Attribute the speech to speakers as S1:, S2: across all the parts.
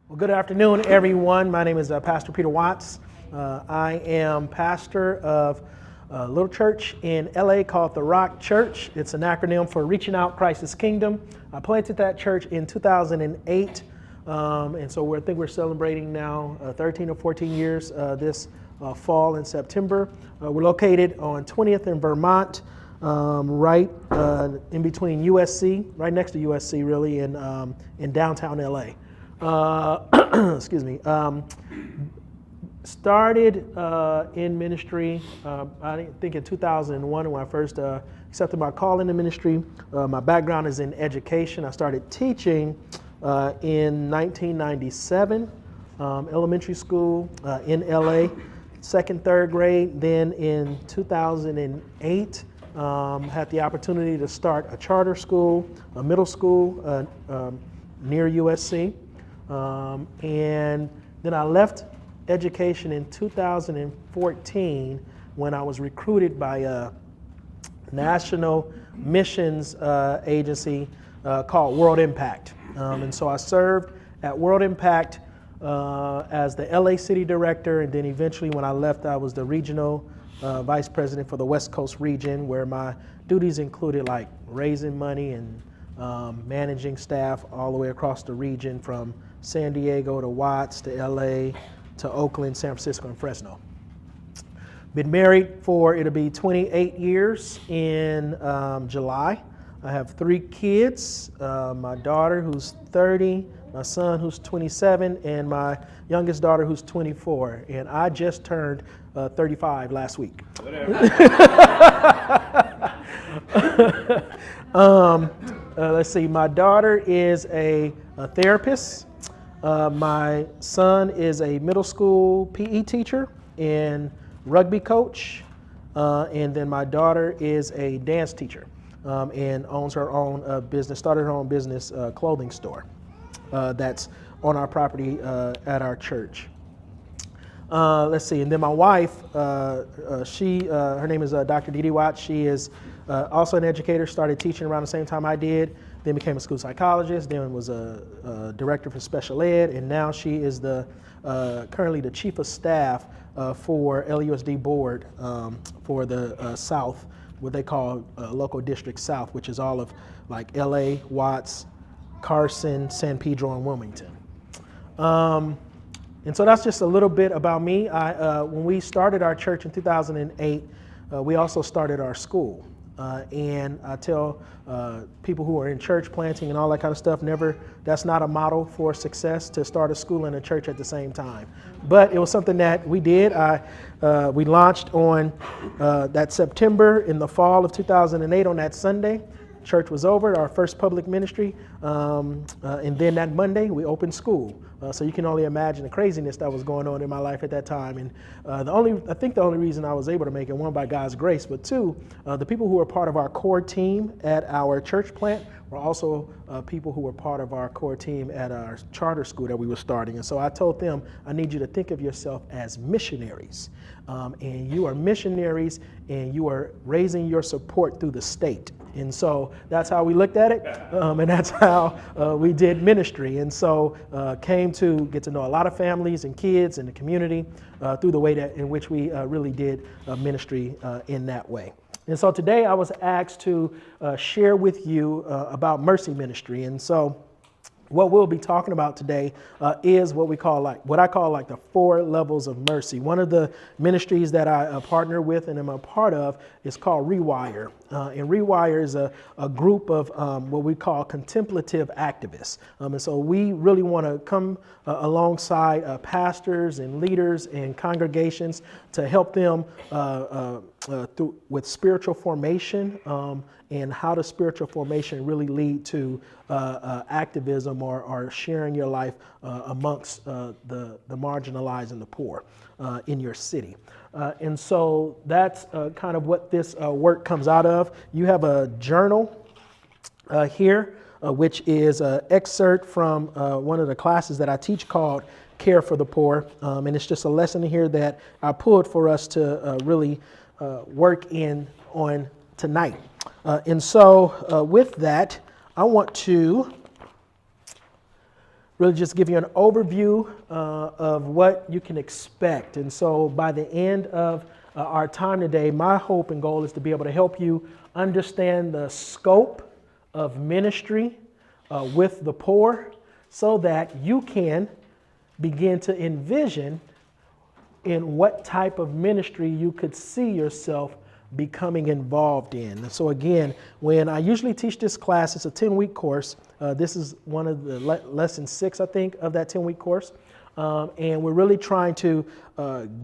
S1: Well, good afternoon, everyone. My name is Pastor Peter Watts. I am pastor of a little church in LA called The Rock Church. It's an acronym for Reaching Out Christ's Kingdom. I planted that church in 2008, and so I think we're celebrating now 13 or 14 years this fall in September. We're located on 20th in Vermont, right in between USC, right next to USC, really, in downtown LA. Excuse me. Started in ministry, I think in 2001 when I first accepted my call in the ministry. My background is in education. I started teaching in 1997, elementary school in LA, second, third grade. Then in 2008, had the opportunity to start a charter school, a middle school near USC. And then I left education in 2014 when I was recruited by a national missions agency called World Impact. And so I served at World Impact as the LA City Director, and then eventually when I left, I was the regional vice president for the West Coast region, where my duties included like raising money and managing staff all the way across the region from San Diego to Watts to LA to Oakland, San Francisco, and Fresno. Been married for, it'll be 28 years in July. I have 3 kids, my daughter who's 30, my son who's 27, and my youngest daughter who's 24. And I just turned 35 last week. Let's see, my daughter is a therapist. My son is a middle school PE teacher and rugby coach. And then my daughter is a dance teacher and owns her own business, started her own business clothing store that's on our property at our church. Let's see, and then my wife, her name is Dr. Dee Dee Watts. She is also an educator, started teaching around the same time I did, then became a school psychologist, then was a director for special ed, and now she is currently the chief of staff for LUSD board for the South, what they call local district South, which is all of like LA, Watts, Carson, San Pedro, and Wilmington. And so that's just a little bit about me. When we started our church in 2008, we also started our school. And I tell people who are in church planting and all that kind of stuff, that's not a model for success to start a school and a church at the same time. But it was something that we did. We launched on that September in the fall of 2008 on that Sunday. Church was over, our first public ministry, and then that Monday we opened school. So you can only imagine the craziness that was going on in my life at that time. And I think the only reason I was able to make it, one, by God's grace, but two, the people who were part of our core team at our church plant were also people who were part of our core team at our charter school that we were starting. And so I told them, I need you to think of yourself as missionaries. And you are missionaries, and you are raising your support through the state. And so that's how we looked at it, and that's how we did ministry. And so came to get to know a lot of families and kids in the community through the way in which we really did ministry in that way. And so today I was asked to share with you about mercy ministry. And so what we'll be talking about today is what I call the 4 levels of mercy. One of the ministries that I partner with and am a part of is called Rewire. And Rewire is a group of what we call contemplative activists. And so we really want to come alongside pastors and leaders and congregations to help them with spiritual formation and how does spiritual formation really lead to activism or sharing your life amongst the marginalized and the poor in your city. And so that's kind of what this work comes out of. You have a journal here, which is an excerpt from one of the classes that I teach called Care for the Poor. And it's just a lesson here that I pulled for us to really work on tonight. And so with that, I want to really just give you an overview of what you can expect. And so by the end of our time today, my hope and goal is to be able to help you understand the scope of ministry with the poor so that you can begin to envision in what type of ministry you could see yourself becoming involved in. And so again, when I usually teach this class, it's a 10-week course. This is one of the lesson 6, I think, of that 10-week course. And we're really trying to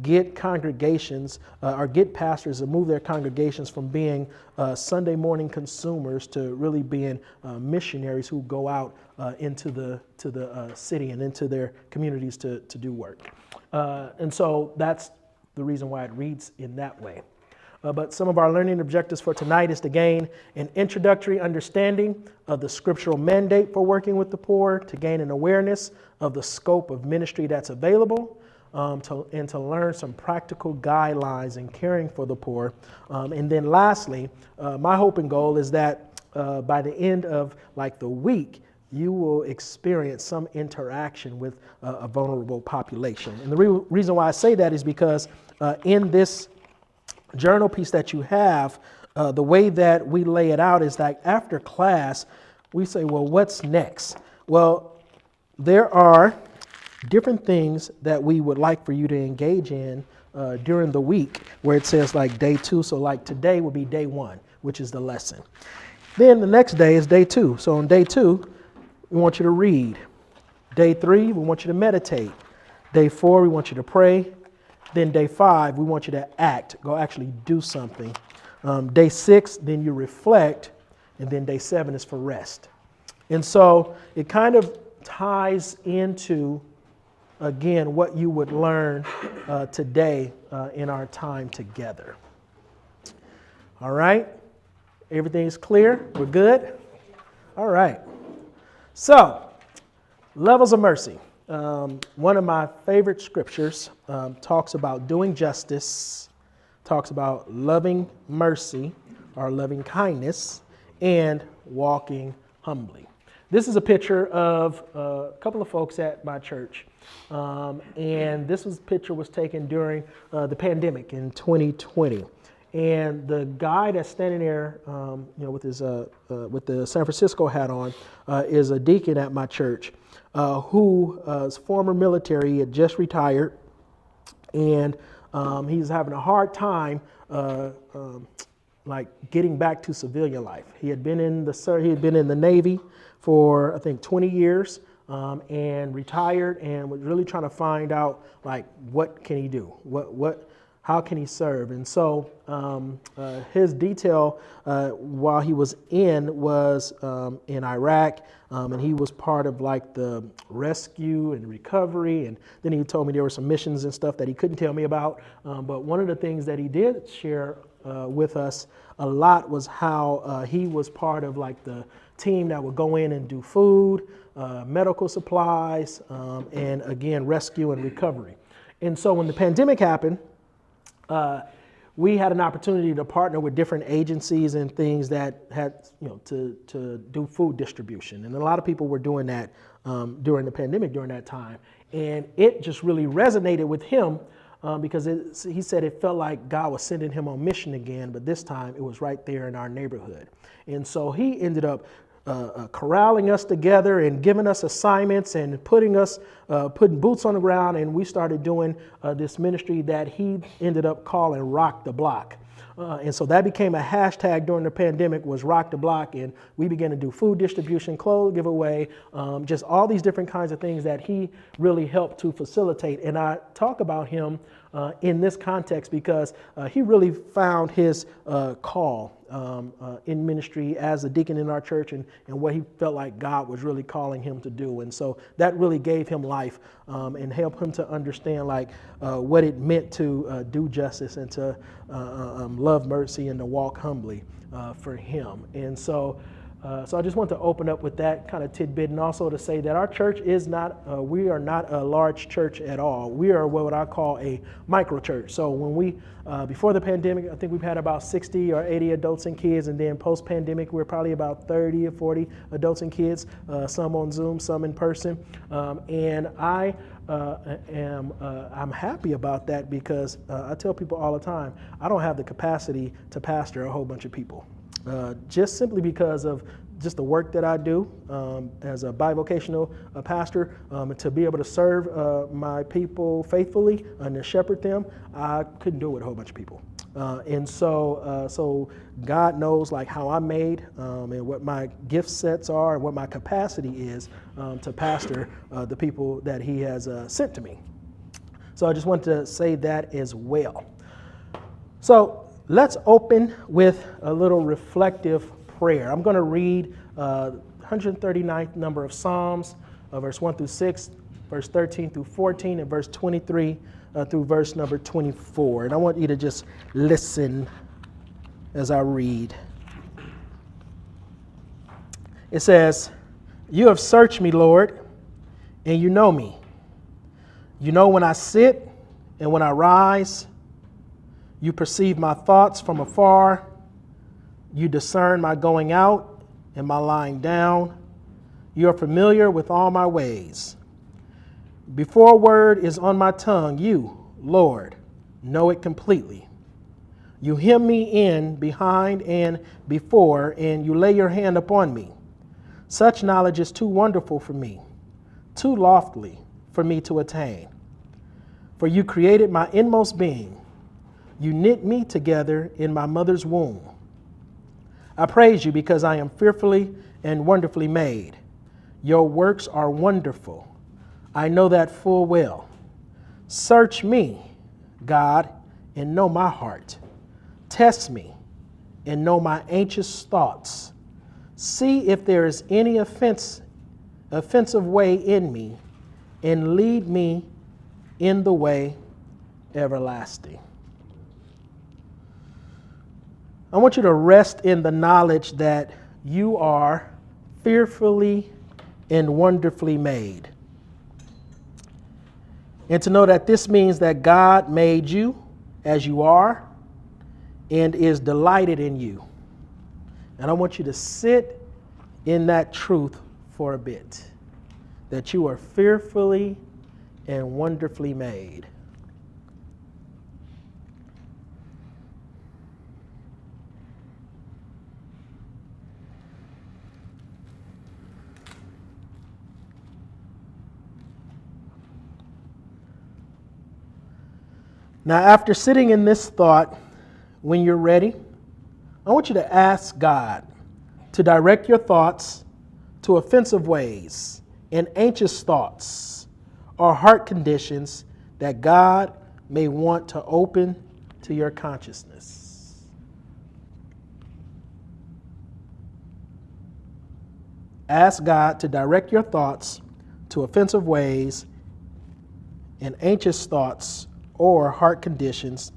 S1: get congregations or get pastors to move their congregations from being Sunday morning consumers to really being missionaries who go out into the city and into their communities to do work. And so that's the reason why it reads in that way. But some of our learning objectives for tonight is to gain an introductory understanding of the scriptural mandate for working with the poor, to gain an awareness of the scope of ministry that's available, and to learn some practical guidelines in caring for the poor. And then lastly, my hope and goal is that by the end of like the week, you will experience some interaction with a vulnerable population. And the reason why I say that is because in this journal piece that you have, the way that we lay it out is that after class, we say, well, what's next? Well, there are different things that we would like for you to engage in during the week where it says like day 2. So like today would be day 1, which is the lesson. Then the next day is day 2. So on day 2, we want you to read. Day 3, we want you to meditate. Day 4, we want you to pray. Then day 5, we want you to act, go actually do something. Day 6, then you reflect. And then day 7 is for rest. And so it kind of ties into, again, what you would learn today in our time together. All right? Everything's clear? We're good? All right. So, levels of mercy. One of my favorite scriptures talks about doing justice, talks about loving mercy or loving kindness, and walking humbly. This is a picture of a couple of folks at my church. And this picture was taken during the pandemic in 2020. And the guy that's standing there, with his with the San Francisco hat on, is a deacon at my church, who is former military. He had just retired, and he's having a hard time, like getting back to civilian life. He had been in the Navy for I think 20 years, and retired, and was really trying to find out like what can he do, how can he serve? And so his detail while he was in Iraq, and he was part of like the rescue and recovery. And then he told me there were some missions and stuff that he couldn't tell me about. But one of the things that he did share with us a lot was how he was part of like the team that would go in and do food, medical supplies, and again, rescue and recovery. And so when the pandemic happened, we had an opportunity to partner with different agencies and things that had, to do food distribution. And a lot of people were doing that during the pandemic during that time. And it just really resonated with him because he said it felt like God was sending him on mission again, but this time it was right there in our neighborhood. And so he ended up corralling us together and giving us assignments and putting boots on the ground, and we started doing this ministry that he ended up calling Rock the Block. And so that became a hashtag during the pandemic, was Rock the Block, and we began to do food distribution, clothes giveaway, just all these different kinds of things that he really helped to facilitate. And I talk about him in this context because he really found his call in ministry as a deacon in our church, and what he felt like God was really calling him to do. And so that really gave him life and helped him to understand like what it meant to do justice and to love mercy and to walk humbly for him. And so So I just want to open up with that kind of tidbit, and also to say that our church is not, we are not a large church at all. We are what I call a micro church. So when we, before the pandemic, I think we've had about 60 or 80 adults and kids, and then post-pandemic, we're probably about 30 or 40 adults and kids, some on Zoom, some in person. And I'm happy about that because I tell people all the time, I don't have the capacity to pastor a whole bunch of people. Just simply because of just the work that I do as a bivocational pastor, to be able to serve my people faithfully and to shepherd them, I couldn't do it with a whole bunch of people. And so God knows like how I'm made and what my gift sets are and what my capacity is to pastor the people that He has sent to me. So I just want to say that as well. So let's open with a little reflective prayer. I'm going to read 139th number of Psalms, verse 1 through 6, verse 13 through 14, and verse 23 through verse number 24. And I want you to just listen as I read. It says, "You have searched me, Lord, and you know me. You know when I sit and when I rise. You perceive my thoughts from afar. You discern my going out and my lying down. You are familiar with all my ways. Before a word is on my tongue, you, Lord, know it completely. You hem me in behind and before, and you lay your hand upon me. Such knowledge is too wonderful for me, too lofty for me to attain. For you created my inmost being. You knit me together in my mother's womb. I praise you because I am fearfully and wonderfully made. Your works are wonderful. I know that full well. Search me, God, and know my heart. Test me and know my anxious thoughts. See if there is any offensive way in me, and lead me in the way everlasting." I want you to rest in the knowledge that you are fearfully and wonderfully made. And to know that this means that God made you as you are and is delighted in you. And I want you to sit in that truth for a bit, that you are fearfully and wonderfully made. Now, after sitting in this thought, when you're ready, I want you to ask God to direct your thoughts to offensive ways and anxious thoughts or heart conditions that God may want to open to your consciousness. Ask God to direct your thoughts to offensive ways and anxious thoughts or heart conditions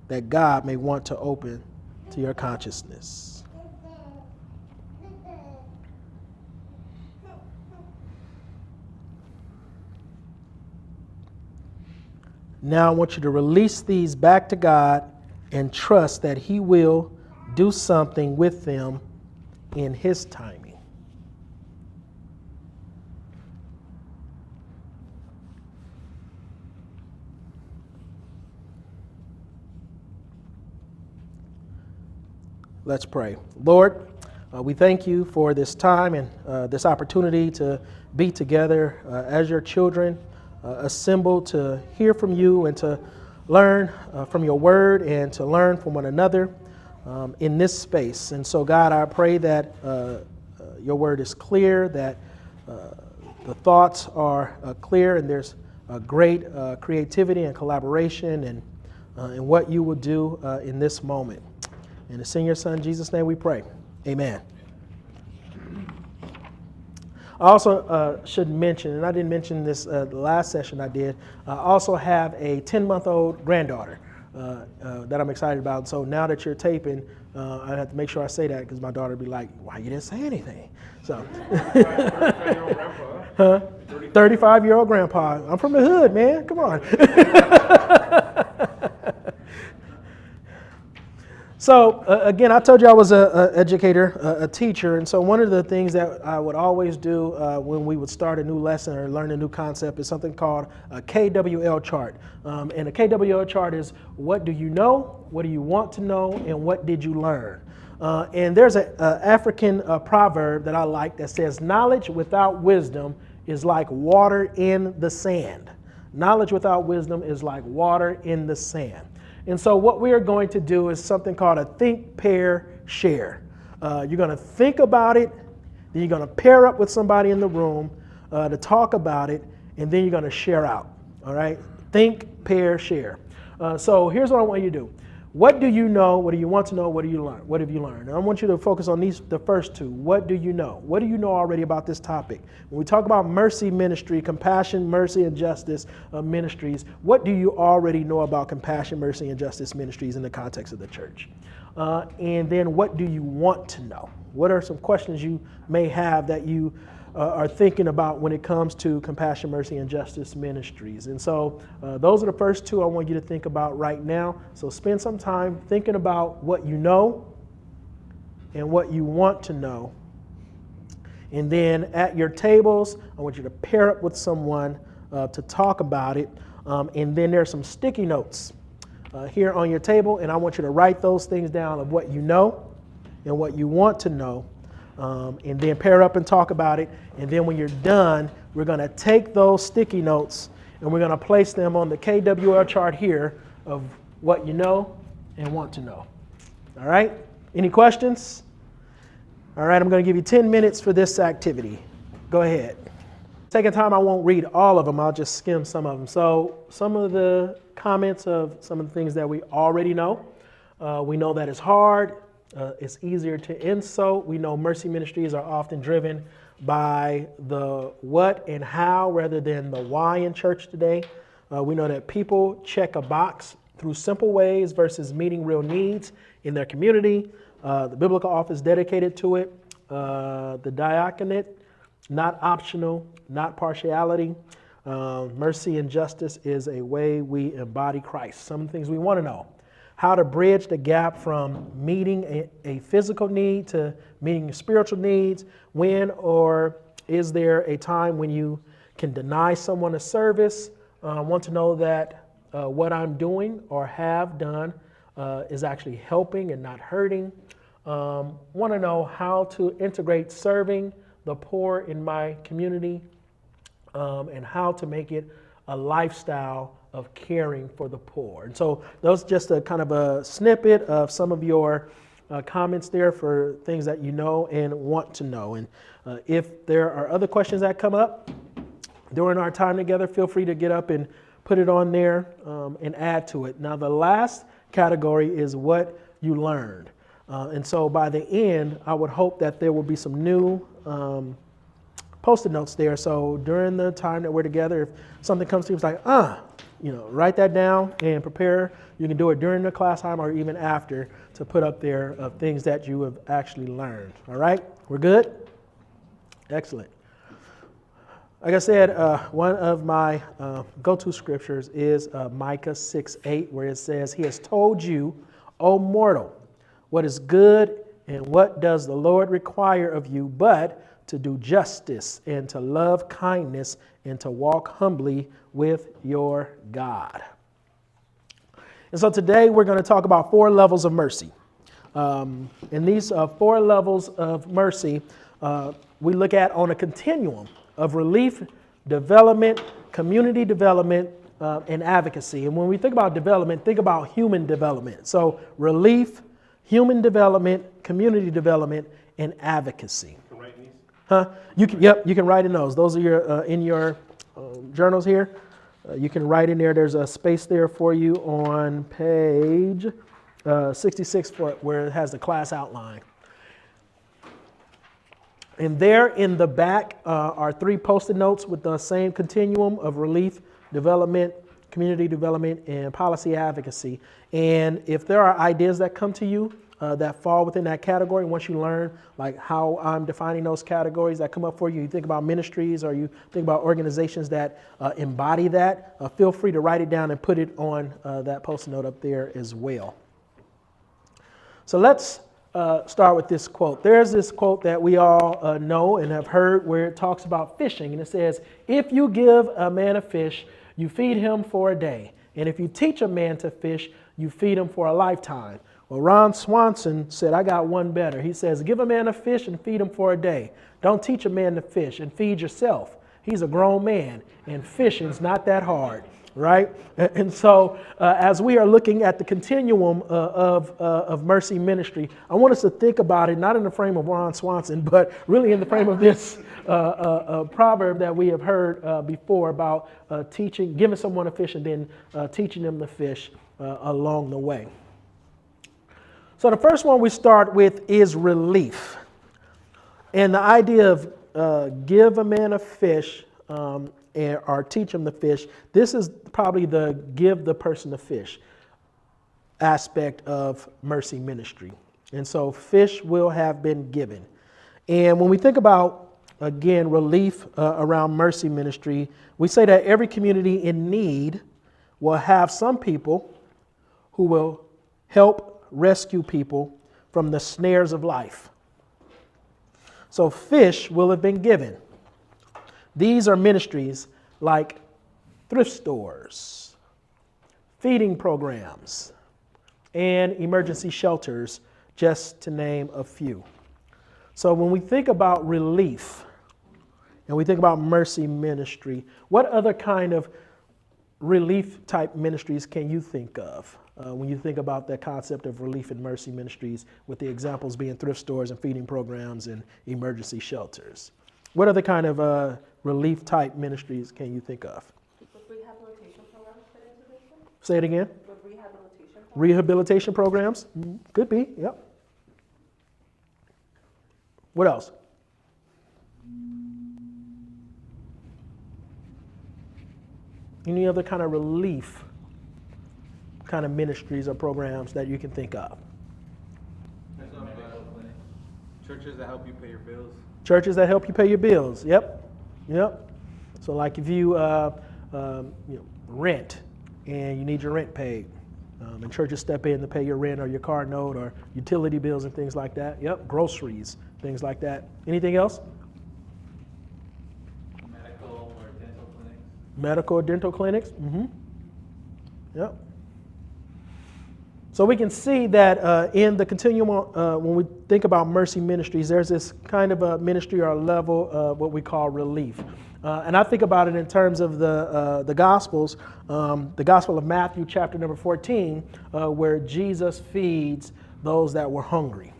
S1: that God may want to open to your consciousness. Now I want you to release these back to God and trust that He will do something with them in His timing. Let's pray. Lord, we thank you for this time and this opportunity to be together as your children, assembled to hear from you and to learn from your word and to learn from one another in this space. And so, God, I pray that your word is clear, that the thoughts are clear, and there's a great creativity and collaboration and what you will do in this moment. In the Son, your Son, Jesus' name we pray. Amen. I also should mention, and I didn't mention this the last session I did, I also have a 10-month-old granddaughter that I'm excited about. So now that you're taping, I have to make sure I say that because my daughter would be like, why you didn't say anything? So,
S2: 35-year-old grandpa.
S1: huh? 35-year-old grandpa. I'm from the hood, man. Come on. So again, I told you I was an educator, a teacher, and so one of the things that I would always do when we would start a new lesson or learn a new concept is something called a KWL chart. And a KWL chart is what do you know, what do you want to know, and what did you learn? And there's an African proverb that I like that says, knowledge without wisdom is like water in the sand. Knowledge without wisdom is like water in the sand. And so what we are going to do is something called a think, pair, share. You're going to think about it, then you're going to pair up with somebody in the room to talk about it, and then you're going to share out. All right? Think, pair, share. So here's what I want you to do. What do you know? What do you want to know? What do you learn? What have you learned? And I want you to focus on the first two. What do you know? What do you know already about this topic? When we talk about mercy ministry, compassion, mercy, and justice ministries, what do you already know about compassion, mercy, and justice ministries in the context of the church? And then what do you want to know? What are some questions you may have that you are thinking about when it comes to compassion, mercy, and justice ministries? And so those are the first two I want you to think about right now. So spend some time thinking about what you know and what you want to know. And then at your tables, I want you to pair up with someone to talk about it. And then there's some sticky notes here on your table, and I want you to write those things down of what you know and what you want to know. And then pair up and talk about it. And then when you're done, we're going to take those sticky notes and we're going to place them on the KWL chart here of what you know and want to know. All right? Any questions? All right, I'm going to give you 10 minutes for this activity. Go ahead. Second time, I won't read all of them. I'll just skim some of them. So some of the comments of some of the things that we already know. We know that it's hard. It's easier to insult. We know mercy ministries are often driven by the what and how rather than the why in church today. We know that people check a box through simple ways versus meeting real needs in their community. The biblical office dedicated to it. The diaconate, not optional, not partiality. Mercy and justice is a way we embody Christ. Some things we want to know. How to bridge the gap from meeting a physical need to meeting spiritual needs. When or is there a time when you can deny someone a service? Want to know that what I'm doing or have done is actually helping and not hurting. Want to know how to integrate serving the poor in my community and how to make it a lifestyle of caring for the poor. And so those just a kind of a snippet of some of your comments there for things that you know and want to know. And if there are other questions that come up during our time together, feel free to get up and put it on there and add to it. Now, the last category is what you learned. And so by the end, I would hope that there will be some new Post-it notes there. So during the time that we're together, if something comes to you, it's like, write that down and prepare. You can do it during the class time or even after to put up there of things that you have actually learned. All right? We're good? Excellent. Like I said, one of my go-to scriptures is Micah 6:8, where it says, He has told you, O mortal, what is good and what does the Lord require of you, but to do justice and to love kindness and to walk humbly with your God. And so today we're going to talk about 4 levels of mercy. And these 4 levels of mercy we look at on a continuum of relief, development, community development, and advocacy. And when we think about development, think about human development. So relief, human development, community development, and advocacy. You can write in those. Those are your in your journals here. You can write in there. There's a space there for you on page 66 where it has the class outline. And there in the back are 3 Post-it notes with the same continuum of relief, development, community development, and policy advocacy. And if there are ideas that come to you that fall within that category. Once you learn like how I'm defining those categories that come up for you, you think about ministries or you think about organizations that embody that, feel free to write it down and put it on that post-it note up there as well. So let's start with this quote. There's this quote that we all know and have heard where it talks about fishing. And it says, if you give a man a fish, you feed him for a day. And if you teach a man to fish, you feed him for a lifetime. Well, Ron Swanson said, I got one better. He says, give a man a fish and feed him for a day. Don't teach a man to fish and feed yourself. He's a grown man and fishing's not that hard, right? And so as we are looking at the continuum of mercy ministry, I want us to think about it, not in the frame of Ron Swanson, but really in the frame of this proverb that we have heard before about giving someone a fish and then teaching them to fish along the way. So the first one we start with is relief. And the idea of give a man a fish or teach him to fish, this is probably the give the person a fish aspect of mercy ministry. And so fish will have been given. And when we think about, again, relief around mercy ministry, we say that every community in need will have some people who will help rescue people from the snares of life. So fish will have been given. These are ministries like thrift stores, feeding programs, and emergency shelters, just to name a few. So when we think about relief and we think about mercy ministry, what other kind of relief type ministries can you think of when you think about that concept of relief and mercy ministries, with the examples being thrift stores and feeding programs and emergency shelters? What other kind of relief type ministries can you think of?
S3: Would rehabilitation programs fit into this one?
S1: Say it again.
S3: Would rehabilitation programs?
S1: Rehabilitation programs? Could be, yep. What else? Any other kind of relief kind of ministries or programs that you can think of?
S2: There's no medical clinic. Churches that help you pay your bills.
S1: Churches that help you pay your bills. Yep. So like if you rent and you need your rent paid, and churches step in to pay your rent or your car note or utility bills and things like that. Yep. Groceries, things like that. Anything else?
S2: Medical or dental clinics.
S1: Medical or dental clinics. Mm-hmm. Yep. So we can see that in the continuum, when we think about mercy ministries, there's this kind of a ministry or a level of what we call relief. And I think about it in terms of the Gospels, the Gospel of Matthew, chapter number 14, where Jesus feeds those that were hungry,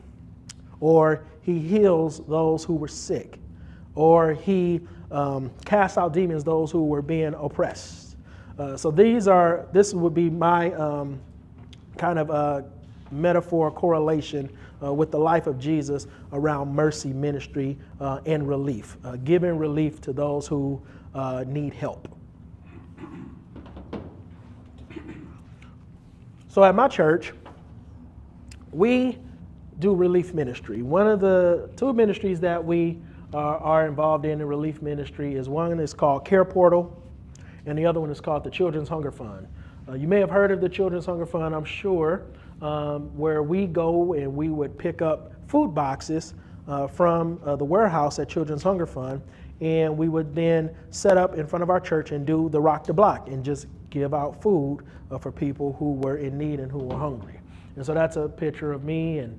S1: or he heals those who were sick, or he casts out demons, those who were being oppressed. So this would be my kind of metaphor correlation with the life of Jesus around mercy ministry and relief, giving relief to those who need help. So at my church, we do relief ministry. One of the two ministries that we are involved in relief ministry is one is called Care Portal, and the other one is called the Children's Hunger Fund. You may have heard of the Children's Hunger Fund, I'm sure, where we go and we would pick up food boxes from the warehouse at Children's Hunger Fund, and we would then set up in front of our church and do the Rock the Block and just give out food for people who were in need and who were hungry. And so that's a picture of me and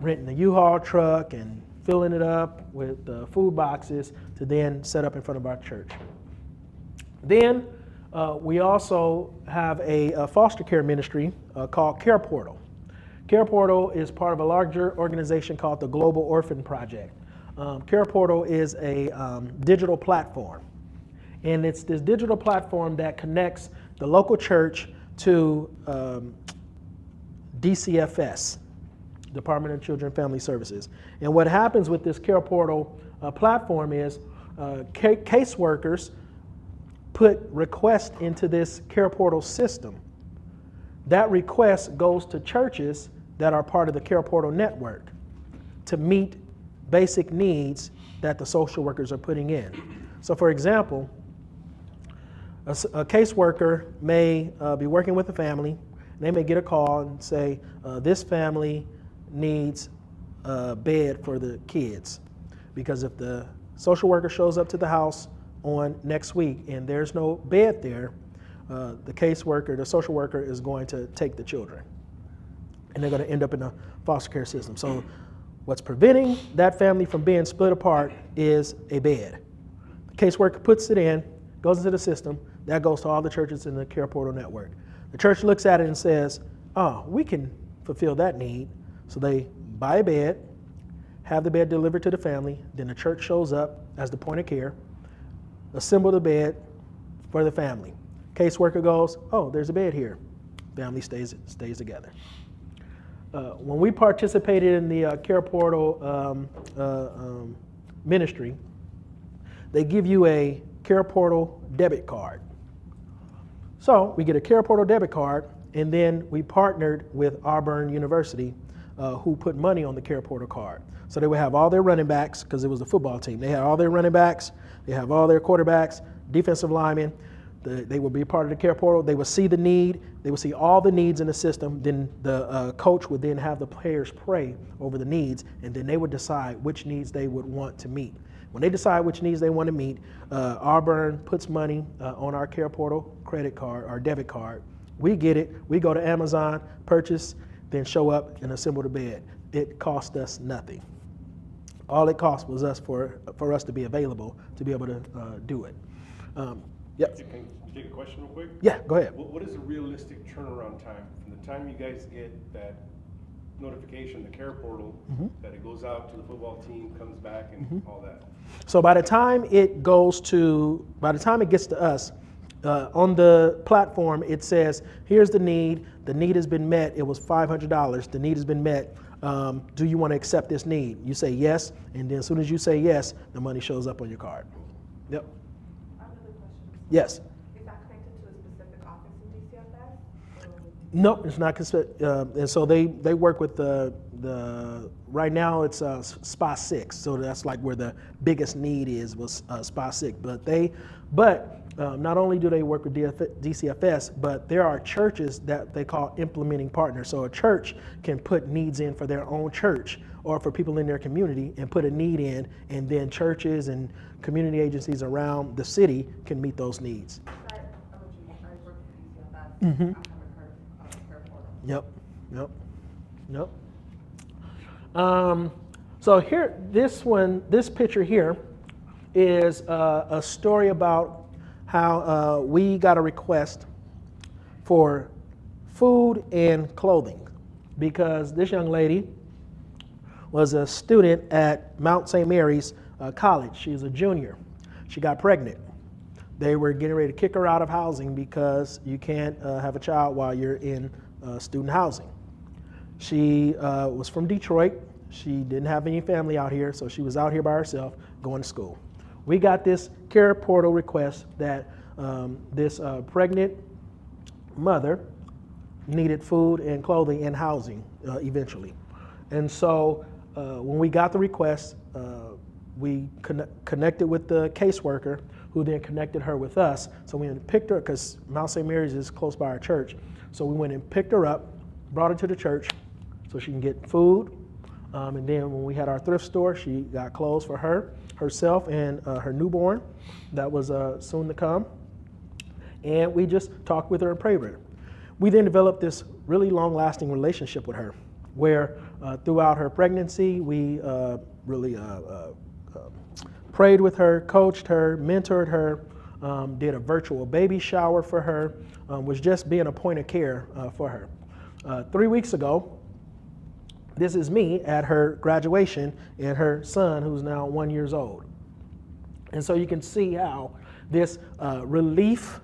S1: renting a U-Haul truck and filling it up with food boxes to then set up in front of our church. Then we also have a foster care ministry called Care Portal. Care Portal is part of a larger organization called the Global Orphan Project. Care Portal is a digital platform. And it's this digital platform that connects the local church to DCFS, Department of Children and Family Services. And what happens with this Care Portal platform is caseworkers put requests into this Care Portal system. That request goes to churches that are part of the Care Portal network to meet basic needs that the social workers are putting in. So for example, a caseworker may be working with a family, and they may get a call and say, this family needs a bed for the kids. Because if the social worker shows up to the house on next week and there's no bed there, the caseworker, the social worker is going to take the children. And they're going to end up in a foster care system. So what's preventing that family from being split apart is a bed. The caseworker puts it in, goes into the system, that goes to all the churches in the Care Portal network. The church looks at it and says, oh, we can fulfill that need. So they buy a bed, have the bed delivered to the family, then the church shows up as the point of care, assemble the bed for the family. Caseworker goes, oh, there's a bed here. Family stays together. When we participated in the Care Portal ministry, they give you a Care Portal debit card. So we get a Care Portal debit card, and then we partnered with Auburn University, who put money on the Care Portal card. So they would have all their running backs, because it was a football team. They had all their running backs, they have all their quarterbacks, defensive linemen. They would be a part of the Care Portal. They would see the need. They would see all the needs in the system. Then the coach would then have the players pray over the needs, and then they would decide which needs they would want to meet. When they decide which needs they want to meet, Auburn puts money on our Care Portal credit card, our debit card. We get it. We go to Amazon, purchase, then show up and assemble the bed. It cost us nothing. All it cost was for us to be available to be able to do it. Yep.
S4: Can you take a question real quick?
S1: Yeah, go ahead.
S4: What is a realistic turnaround time from the time you guys get that notification, the Care Portal, that it goes out to the football team, comes back, and all that?
S1: So by the time it gets to us, on the platform, it says, here's the need has been met, it was $500, the need has been met, do you want to accept this need? You say yes, and then as soon as you say yes, the money shows up on your card. Yep.
S3: I have another question.
S1: Yes.
S3: Is that connected to a specific office in DCFS?
S1: No, it's not. And so they work with the right now it's SPA 6, so that's like where the biggest need was SPA 6. But not only do they work with DCFS, but there are churches that they call implementing partners. So a church can put needs in for their own church or for people in their community and put a need in, and then churches and community agencies around the city can meet those needs.
S3: I work with DCFS.
S1: Mhm.
S3: I haven't heard of Care Portal.
S1: Yep. So here, this picture here is a story about how we got a request for food and clothing because this young lady was a student at Mount St. Mary's College. She's a junior. She got pregnant. They were getting ready to kick her out of housing because you can't have a child while you're in student housing. She was from Detroit. She didn't have any family out here, so she was out here by herself going to school. We got this Care Portal request that this pregnant mother needed food and clothing and housing eventually. And so when we got the request, we connected with the caseworker who then connected her with us. So we went and picked her, because Mount St. Mary's is close by our church. So we went and picked her up, brought her to the church so she can get food. And then when we had our thrift store, she got clothes for herself and her newborn that was soon to come. And we just talked with her and prayed with her. We then developed this really long-lasting relationship with her, where throughout her pregnancy, we really prayed with her, coached her, mentored her, did a virtual baby shower for her, was just being a point of care for her. 3 weeks ago, this is me at her graduation and her son, who's now 1 year old. And so you can see how this relief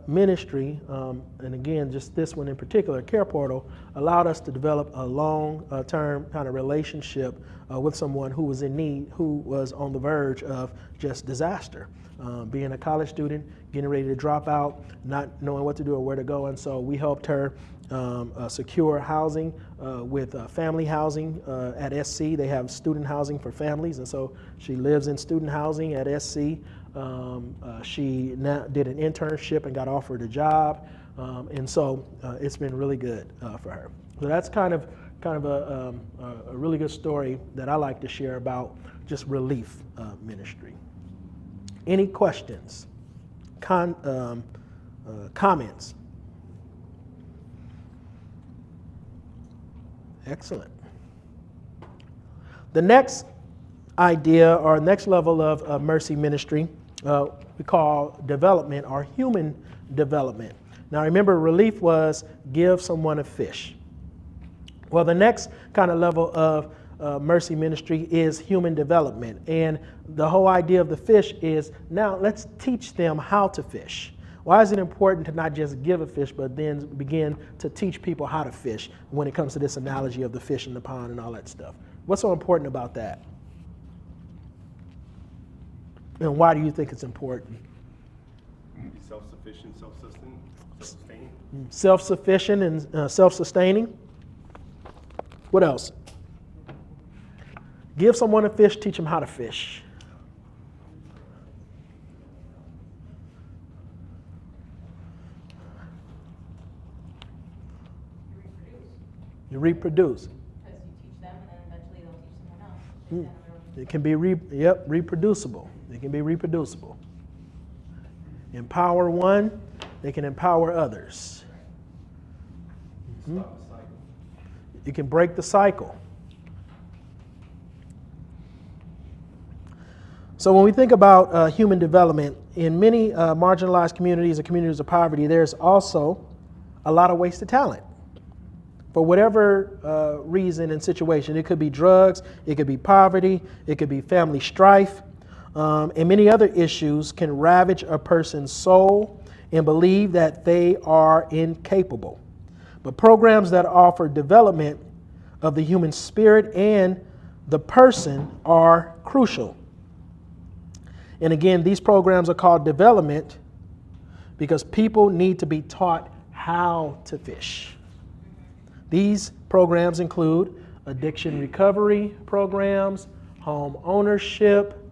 S1: ministry, and again, just this one in particular, Care Portal, allowed us to develop a long-term kind of relationship with someone who was in need, who was on the verge of just disaster. Being a college student, getting ready to drop out, not knowing what to do or where to go. And so we helped her secure housing with family housing at SC. They have student housing for families, and so she lives in student housing at SC. She now did an internship and got offered a job, and so it's been really good for her. So that's kind of a really good story that I like to share about just relief ministry. Any questions? Comments? Excellent. The next idea or next level of mercy ministry we call development or human development. Now remember, relief was give someone a fish. Well, the next kind of level of mercy ministry is human development. And the whole idea of the fish is now let's teach them how to fish. Why is it important to not just give a fish, but then begin to teach people how to fish when it comes to this analogy of the fish in the pond and all that stuff? What's so important about that? And why do you think it's important?
S4: Be self-sufficient, self-sustaining.
S1: Self-sufficient and self-sustaining. What else? Give someone a fish, teach them how to fish. You reproduce.
S5: Because you teach them, and then eventually they'll teach someone else. Down the road.
S1: It can be reproducible. It can be reproducible. Empower one, they can empower others.
S4: Stop the cycle.
S1: You can break the cycle. So when we think about human development, in many marginalized communities or communities of poverty, there's also a lot of wasted talent. For whatever reason and situation, it could be drugs, it could be poverty, it could be family strife, and many other issues can ravage a person's soul and believe that they are incapable. But programs that offer development of the human spirit and the person are crucial. And again, these programs are called development because people need to be taught how to fish. These programs include addiction recovery programs, home ownership,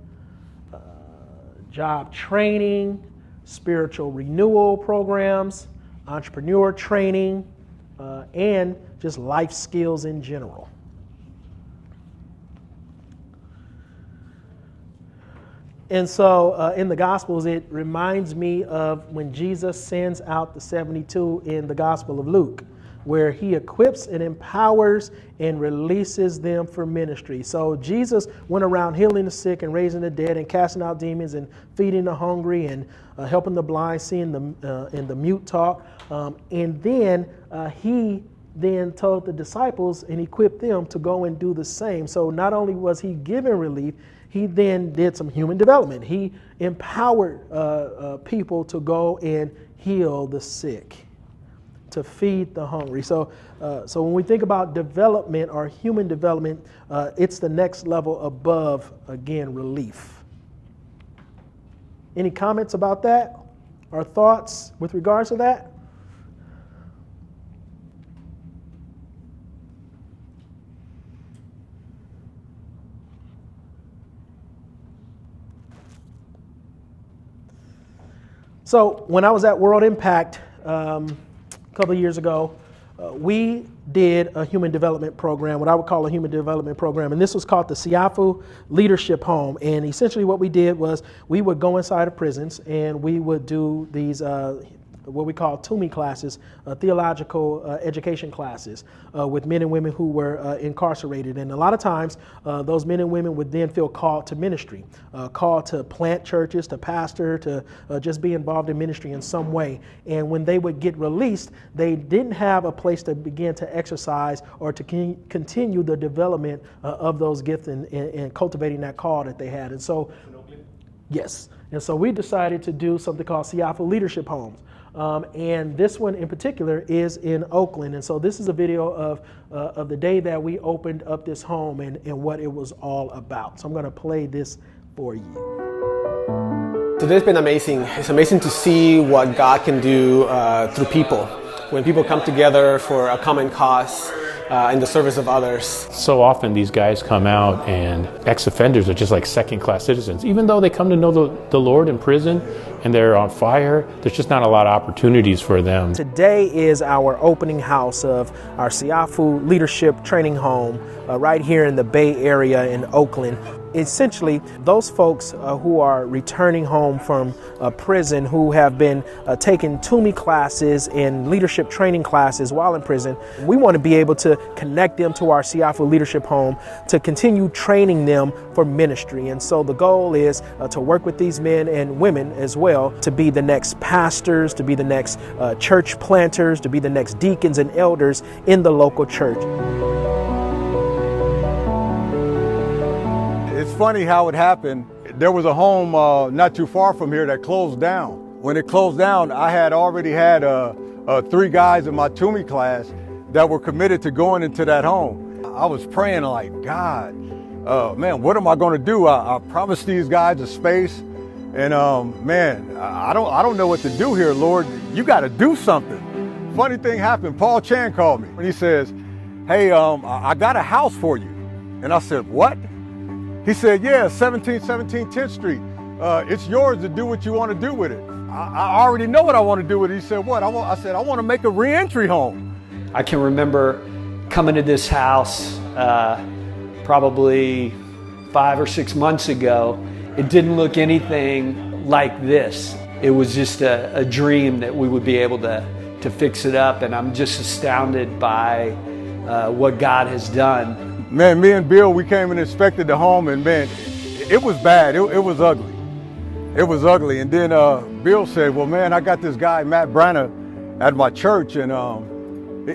S1: job training, spiritual renewal programs, entrepreneur training, and just life skills in general. And so in the Gospels, it reminds me of when Jesus sends out the 72 in the Gospel of Luke, where he equips and empowers and releases them for ministry. So Jesus went around healing the sick and raising the dead and casting out demons and feeding the hungry and helping the blind, seeing the mute talk. And then he then told the disciples and equipped them to go and do the same. So not only was he giving relief, he then did some human development. He empowered people to go and heal the sick, to feed the hungry. So when we think about development or human development, it's the next level above, again, relief. Any comments about that or thoughts with regards to that? So when I was at World Impact a couple of years ago, we did a human development program, what I would call a human development program, and this was called the Siafu Leadership Home. And essentially what we did was we would go inside of prisons and we would do these what we call TUMI classes, theological education classes with men and women who were incarcerated. And a lot of times those men and women would then feel called to ministry, called to plant churches, to pastor, to just be involved in ministry in some way. And when they would get released, they didn't have a place to begin to exercise or to continue the development of those gifts and cultivating that call that they had. And so, yes. And so we decided to do something called Siafu Leadership Homes. And this one in particular is in Oakland. And so this is a video of the day that we opened up this home and what it was all about. So I'm going to play this for you.
S6: Today's been amazing. It's amazing to see what God can do through people. When people come together for a common cause in the service of others.
S7: So often these guys come out and ex-offenders are just like second-class citizens. Even though they come to know the Lord in prison and they're on fire, there's just not a lot of opportunities for them.
S1: Today is our opening house of our Siafu Leadership Training Home right here in the Bay Area in Oakland. Essentially, those folks who are returning home from prison, who have been taking TUMI classes and leadership training classes while in prison, we want to be able to connect them to our Siafu Leadership Home to continue training them for ministry. And so the goal is to work with these men and women as well to be the next pastors, to be the next church planters, to be the next deacons and elders in the local church.
S8: It's funny how it happened. There was a home not too far from here that closed down. When it closed down, I had already had 3 guys in my TUMI class that were committed to going into that home. I was praying like, God, man, what am I going to do? I promised these guys a space, and man, I don't know what to do here, Lord. You got to do something. Funny thing happened. Paul Chan called me and he says, hey, I got a house for you. And I said, what? He said, yeah, 1717 10th Street. It's yours to do what you want to do with it. I already know what I want to do with it. He said, what? I said, I want to make a reentry home.
S9: I can remember coming to this house probably 5 or 6 months ago. It didn't look anything like this. It was just a dream that we would be able to fix it up, and I'm just astounded by what God has done.
S8: Man, me and Bill, we came and inspected the home, and man, it was bad. It was ugly. It was ugly. And then Bill said, well, man, I got this guy, Matt Branner, at my church, and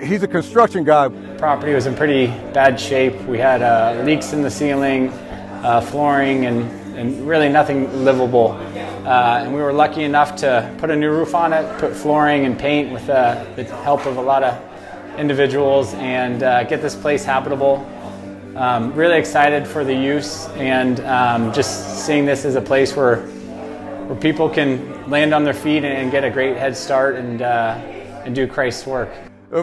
S8: he's a construction guy.
S10: Property was in pretty bad shape. We had leaks in the ceiling, flooring, and really nothing livable. And we were lucky enough to put a new roof on it, put flooring and paint with the help of a lot of individuals, and get this place habitable. Really excited for the use, and just seeing this as a place where people can land on their feet and get a great head start and do Christ's work.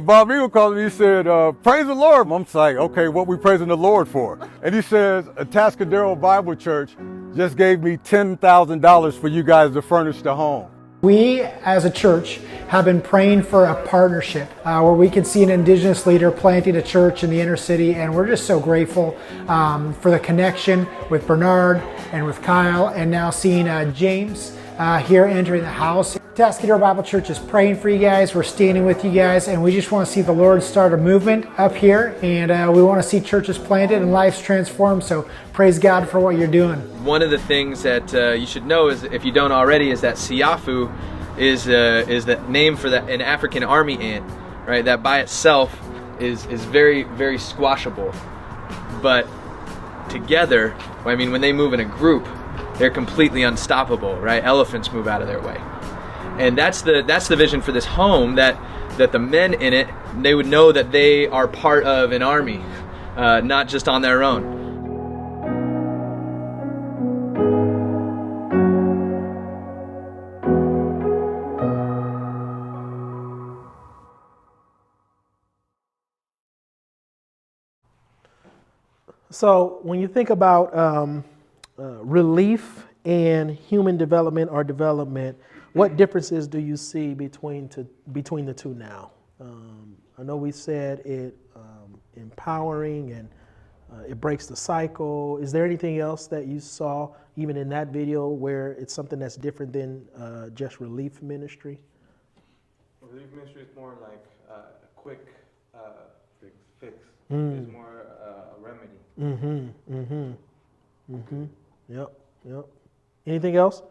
S8: Bob Eagle called me, he said, praise the Lord. I'm like, okay, what we praising the Lord for? And he says, Atascadero Bible Church just gave me $10,000 for you guys to furnish the home.
S11: We, as a church, have been praying for a partnership where we can see an Indigenous leader planting a church in the inner city, and we're just so grateful for the connection with Bernard and with Kyle, and now seeing James here entering the house. Atascadero Bible Church is praying for you guys. We're standing with you guys, and we just want to see the Lord start a movement up here, and we want to see churches planted and lives transformed. So praise God for what you're doing.
S12: One of the things that you should know, is, if you don't already, is that Siafu is the name for an African army ant, right? That by itself is very, very squashable, but together, I mean, when they move in a group, they're completely unstoppable, right? Elephants move out of their way. And that's the vision for this home, that the men in it, they would know that they are part of an army, not just on their own.
S1: So when you think about relief and human development or development, what differences do you see between the two now? I know we said it empowering and it breaks the cycle. Is there anything else that you saw even in that video where it's something that's different than just relief ministry?
S2: Relief ministry is more like a quick fix. It's more a remedy.
S1: Yep. Anything else?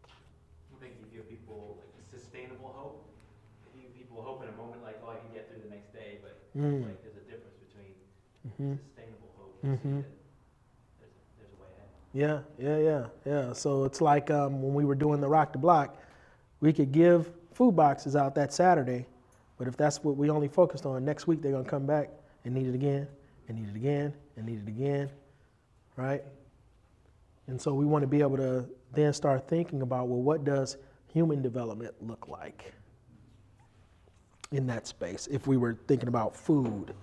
S13: I think you give people like a sustainable hope. You give people hope in a moment, like, oh, I can get through the next day, but like there's a difference between sustainable hope and see that there's a way ahead.
S1: Yeah. So it's like when we were doing the Rock the Block, We could give food boxes out that Saturday, but if that's what we only focused on, next week they're going to come back and need it again, and need it again, and need it again, right? And so we want to be able to then start thinking about, well, what does human development look like in that space if we were thinking about food?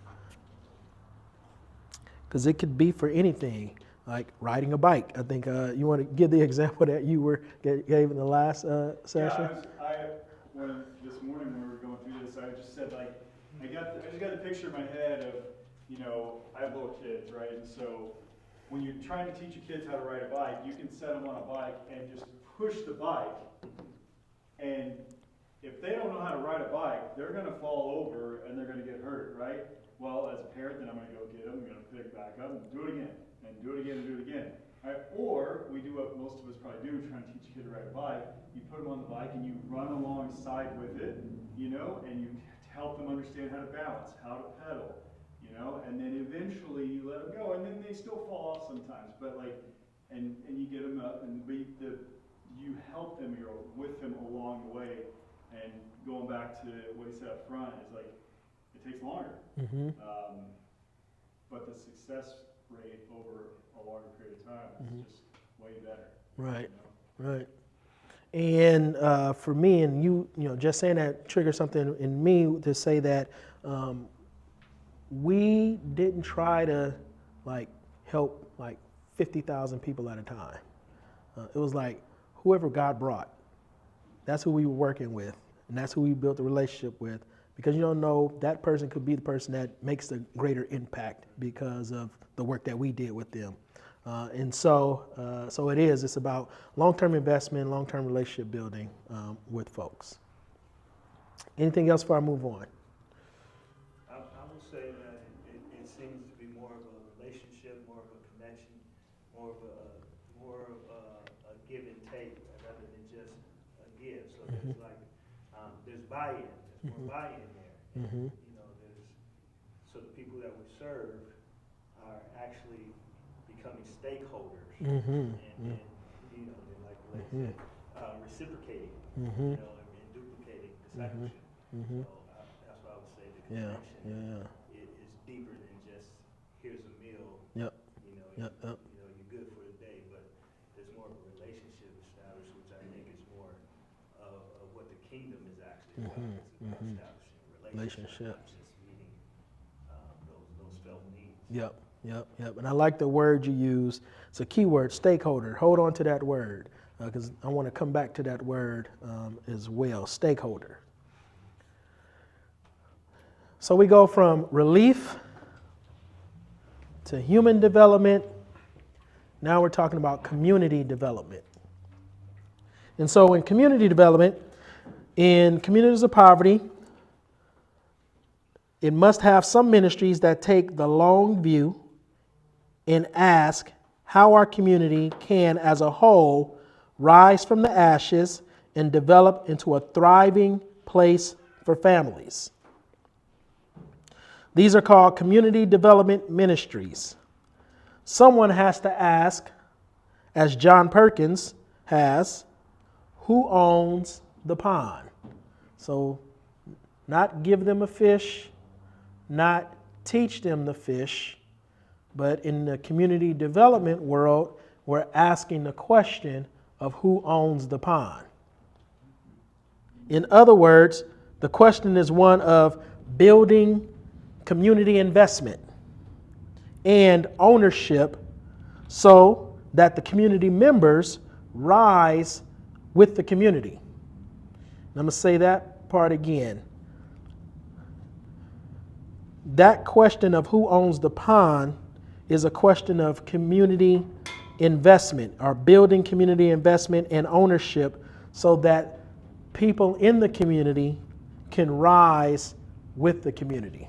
S1: Because it could be for anything, like riding a bike. I think you want to give the example that you gave in the last session.
S14: When this morning when we were going through this, I just said like, I just got a picture in my head of, I have little kids, right? And so when you're trying to teach your kids how to ride a bike, you can set them on a bike and just push the bike. And if they don't know how to ride a bike, they're going to fall over and they're going to get hurt, right? Well, as a parent, then I'm going to go get them, I'm going to pick back up and do it again, and do it again, and do it again. Right? Or we do what most of us probably do, trying to teach a kid to ride a bike. You put them on the bike and you run alongside with it, and you help them understand how to balance, how to pedal, and then eventually you let them go, and then they still fall off sometimes, but and you get them up, and you help them, you're with them along the way, and going back to what he said up front, is like, it takes longer, but the success rate over a longer period of time is just way better.
S1: Right, right. And for me, and you just saying that triggered something in me to say that we didn't try to help 50,000 people at a time. It was like whoever God brought, that's who we were working with, and that's who we built a relationship with. Because you don't know, that person could be the person that makes the greater impact because of the work that we did with them. And so it's about long-term investment, long-term relationship building with folks. Anything else before I move on?
S15: I would say that it seems to be more of a relationship, more of a connection, more of a give and take rather than just a give. So there's buy-in. There's more buy-in there. And, so the people that we serve are actually becoming stakeholders, and like Blake said, reciprocating, and duplicating discipleship. So that's what I would say. The connection is deeper than just here's a meal. You're good for the day, but there's more of a relationship established, which I think is more of what the kingdom is actually about. It's about establishing relationships, not just meeting those felt needs. Yep. And I like the word you use. It's a key word, stakeholder. Hold on to that word, because I want to come back to that word as well, stakeholder. So we go from relief to human development. Now we're talking about community development. And so in community development, in communities of poverty, it must have some ministries that take the long view and ask how our community can, as a whole, rise from the ashes and develop into a thriving place for families. These are called community development ministries. Someone has to ask, as John Perkins has, who owns the pond? So not give them a fish, not teach them the fish, but in the community development world, we're asking the question of who owns the pond. In other words, the question is one of building community investment and ownership so that the community members rise with the community. And I'm going to say that part again. That question of who owns the pond is a question of community investment, or building community investment and ownership so that people in the community can rise with the community.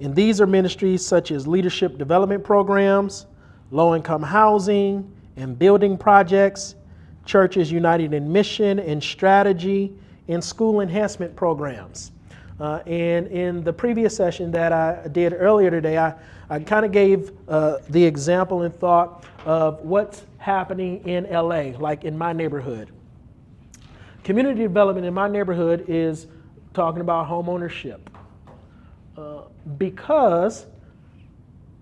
S15: And these are ministries such as leadership development programs, low-income housing and building projects, churches united in mission and strategy, and school enhancement programs.
S1: And in the previous session that I did earlier today, I kind of gave the example and thought of what's happening in LA, like in my neighborhood. Community development in my neighborhood is talking about home ownership. Because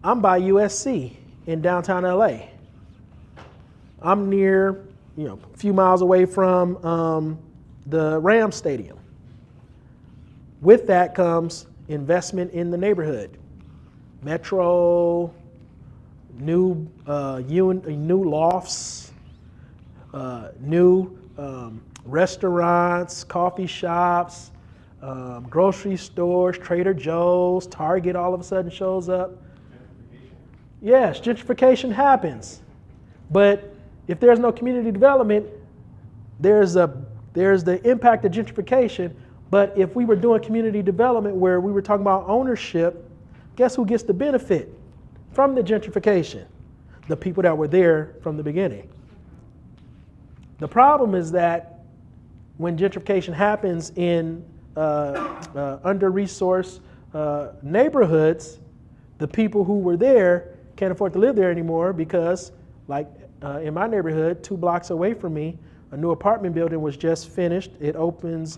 S1: I'm by USC in downtown LA. I'm near, a few miles away from the Rams Stadium. With that comes investment in the neighborhood. Metro, new lofts, new restaurants, coffee shops, grocery stores, Trader Joe's, Target all of a sudden shows up. Yes, gentrification happens. But if there's no community development, there's the impact of gentrification. But if we were doing community development where we were talking about ownership, guess who gets the benefit from the gentrification? The people that were there from the beginning. The problem is that when gentrification happens in under-resourced neighborhoods, the people who were there can't afford to live there anymore because, like in my neighborhood, 2 blocks away from me, a new apartment building was just finished. It opens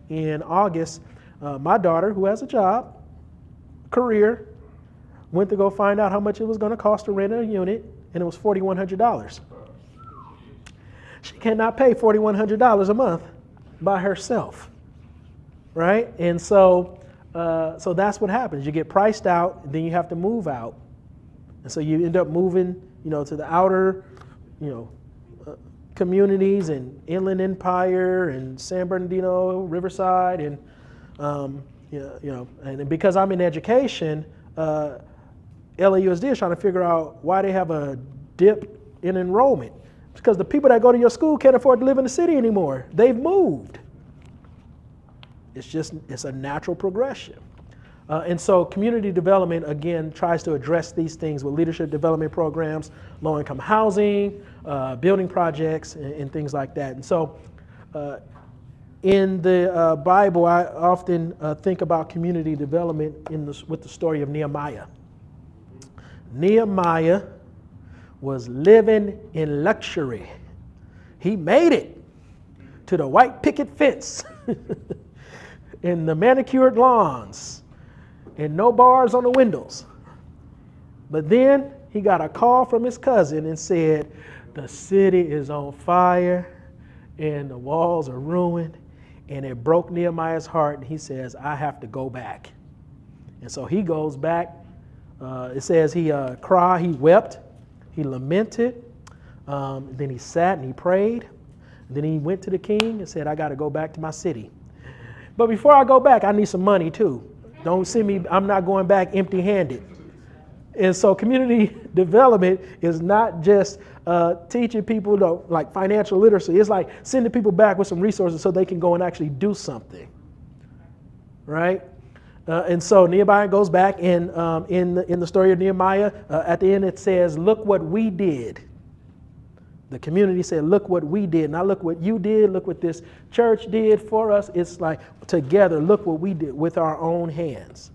S1: in August. My daughter, who has a job, career, went to go find out how much it was going to cost to rent a unit, and it was $4,100. She cannot pay $4,100 a month by herself, right? And so that's what happens. You get priced out, then you have to move out, and so you end up moving, to the outer, communities and Inland Empire and San Bernardino, Riverside, and and because I'm in education, LAUSD is trying to figure out why they have a dip in enrollment. It's because the people that go to your school can't afford to live in the city anymore. They've moved. It's a natural progression. And so community development, again, tries to address these things with leadership development programs, low-income housing, building projects, and things like that. And so in the Bible, I often think about community development with the story of Nehemiah. Nehemiah was living in luxury. He made it to the white picket fence and the manicured lawns and no bars on the windows. But then he got a call from his cousin and said, the city is on fire and the walls are ruined. And it broke Nehemiah's heart, and he says, I have to go back. And so he goes back. It says he cried, he wept, he lamented. Then he sat and he prayed. And then he went to the king and said, I got to go back to my city. But before I go back, I need some money too. Don't see me, I'm not going back empty-handed. And so community development is not just teaching people like financial literacy. It's like sending people back with some resources so they can go and actually do something, right? And so Nehemiah goes back, and in the story of Nehemiah, at the end it says, look what we did. The community said, look what we did. Not look what you did, look what this church did for us. It's like together, look what we did with our own hands.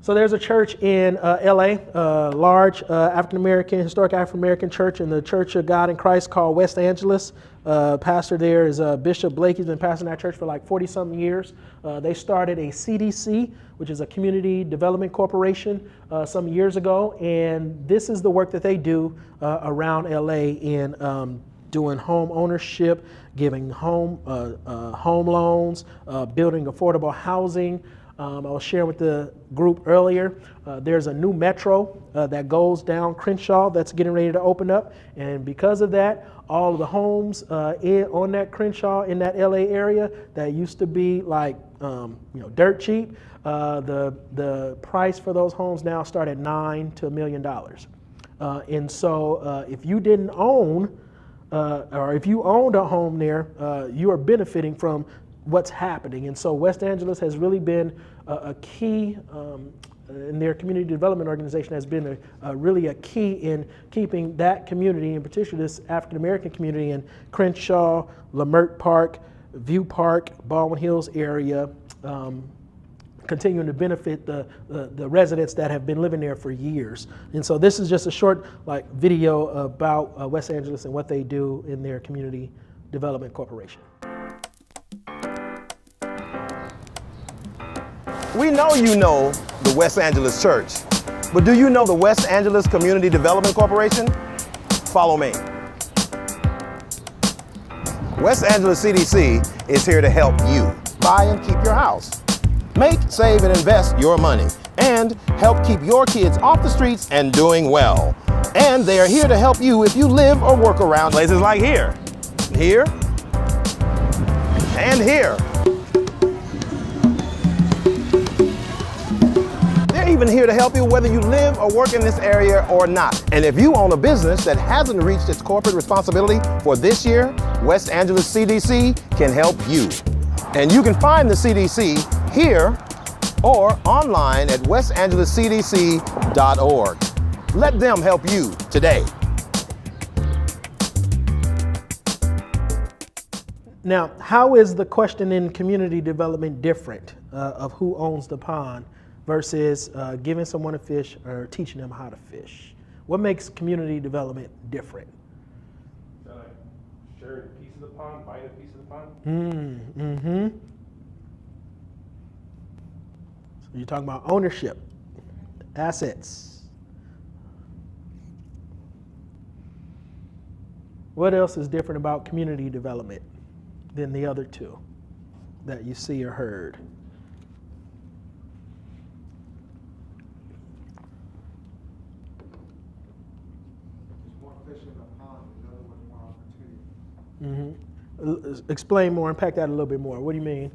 S1: So there's a church in LA, large African-American, historic African-American church in the Church of God in Christ called West Angeles. Pastor there is Bishop Blake. He's been pastoring that church for like 40-something years. They started a CDC, which is a Community Development Corporation, some years ago. And this is the work that they do around LA in doing home ownership, giving home loans, building affordable housing. I was sharing with the group earlier, there's a new metro that goes down Crenshaw that's getting ready to open up. And because of that, all of the homes on that Crenshaw in that LA area that used to be like dirt cheap, the price for those homes now start at $9 to $1 million. And so if you didn't own, or if you owned a home there, you are benefiting from what's happening. And so West Angeles has really been a key, in their community development organization has been really a key in keeping that community, in particular this African American community in Crenshaw, Lamert Park, View Park, Baldwin Hills area, continuing to benefit the residents that have been living there for years. And so this is just a short video about West Angeles and what they do in their Community Development Corporation.
S16: We know you know the West Angeles Church, but do you know the West Angeles Community Development Corporation? Follow me. West Angeles CDC is here to help you buy and keep your house, make, save, and invest your money, and help keep your kids off the streets and doing well. And they are here to help you if you live or work around places like here, and here. They're even here to help you whether you live or work in this area or not. And if you own a business that hasn't reached its corporate responsibility for this year, West Angeles CDC can help you. And you can find the CDC here or online at westangelescdc.org. Let them help you today.
S1: Now, how is the question in community development different of who owns the pond versus giving someone a fish or teaching them how to fish? What makes community development different?
S4: Sharing a piece of the pond, buying a piece of the pond?
S1: So you're talking about ownership, assets. What else is different about community development than the other two that you see or heard? Explain more, unpack that a little bit more. What do you mean?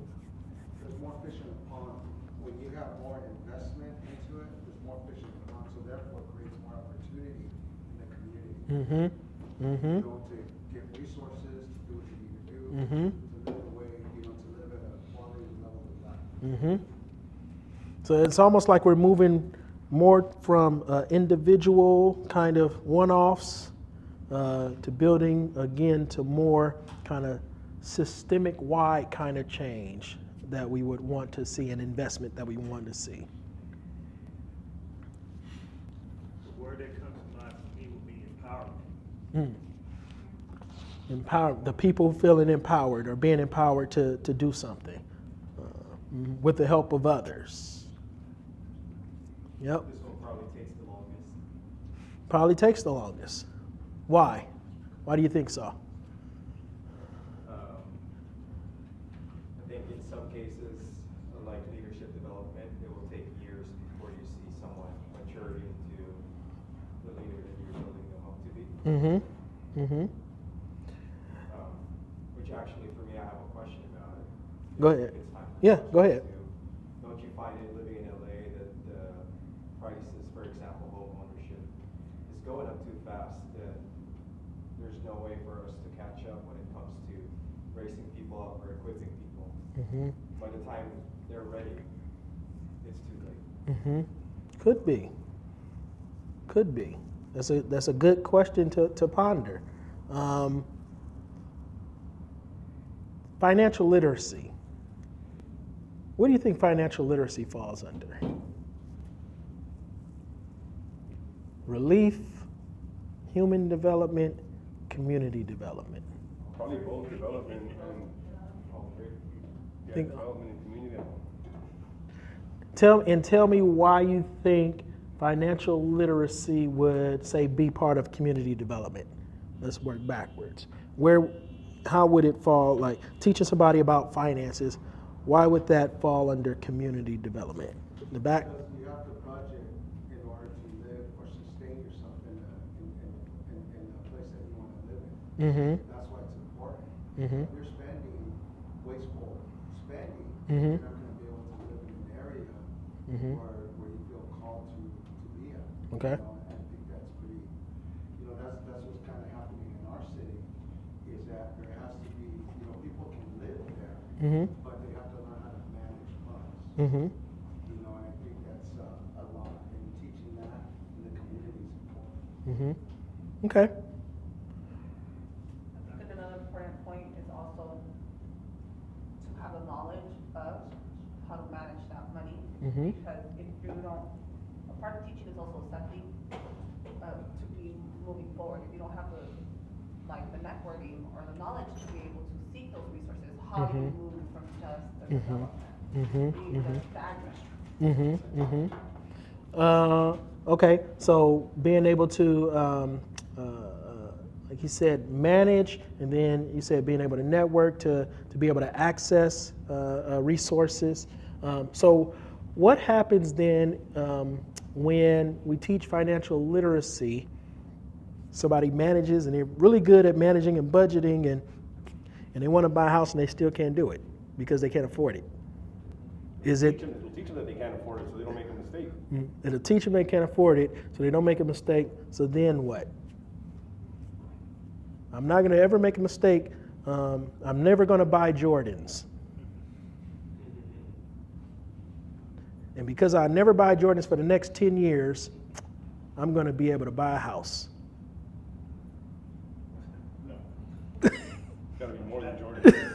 S17: There's more fish in the pond. When you have more investment into it, there's more fish in the pond, so therefore it creates more opportunity in the community. You know, to get resources, to do what you need to do, to live the way, you know, to live at a quality level of life.
S1: So it's almost like we're moving more from individual kind of one-offs to building again to more kind of systemic wide kind of change that we would want to see, an investment that we want to see.
S15: The word that comes to mind for me would be empowerment.
S1: Empower the people feeling empowered or being empowered to do something with the help of others. Yep.
S13: This one probably takes the longest.
S1: Probably takes the longest. Why? Why do you think so?
S13: I think in some cases, like leadership development, it will take years before you see someone mature into the leader that you're building them up to be. Which actually, for me, I have a question about it.
S1: Go ahead. Yeah, go ahead.
S13: Don't you find it living in LA that the prices, for example, home ownership, is going up too fast? That there's no way for us to catch up when it comes to raising people up or equipping people. By the time they're ready, it's too late.
S1: Could be. Could be. That's a good question to ponder. Financial literacy. What do you think financial literacy falls under? Relief, human development, community development.
S4: Probably both development and development and community.
S1: Tell me why you think financial literacy would, say, be part of community development. Let's work backwards. How would it fall, like teaching somebody about finances, why would that fall under community development? The back?
S17: Because you have to budget in order to live or sustain yourself in a place that you want to live in. That's why it's important. If you're spending wasteful spending, you're not going to be able to live in an area where you feel called to be at.
S1: Okay.
S17: You know, and I think that's pretty, you know, that's what's kind of happening in our city, is that there has to be, you know, people can live there, but they have to learn how to manage funds. You know, and I think that's a lot, and teaching that in the community is important.
S1: Okay.
S3: I think another important point is also Because if you don't, a part of teaching is also assessing to be moving forward. If you don't have the networking or the knowledge to be able to seek those resources, how do you move from just the development, being the stagnant?
S1: Okay, so being able to, like you said, manage, and then you said being able to network to be able to access resources. So what happens then when we teach financial literacy? Somebody manages and they're really good at managing and budgeting, and they want to buy a house and they still can't do it because they can't afford it. Is it?
S4: We'll teach them that they can't afford it so they don't make a mistake.
S1: It'll teach them they can't afford it so they don't make a mistake. So then what? I'm not going to ever make a mistake. I'm never going to buy Jordans. And because I never buy Jordans for the next 10 years, I'm going to be able to buy a house.
S4: Gotta be more than Jordan.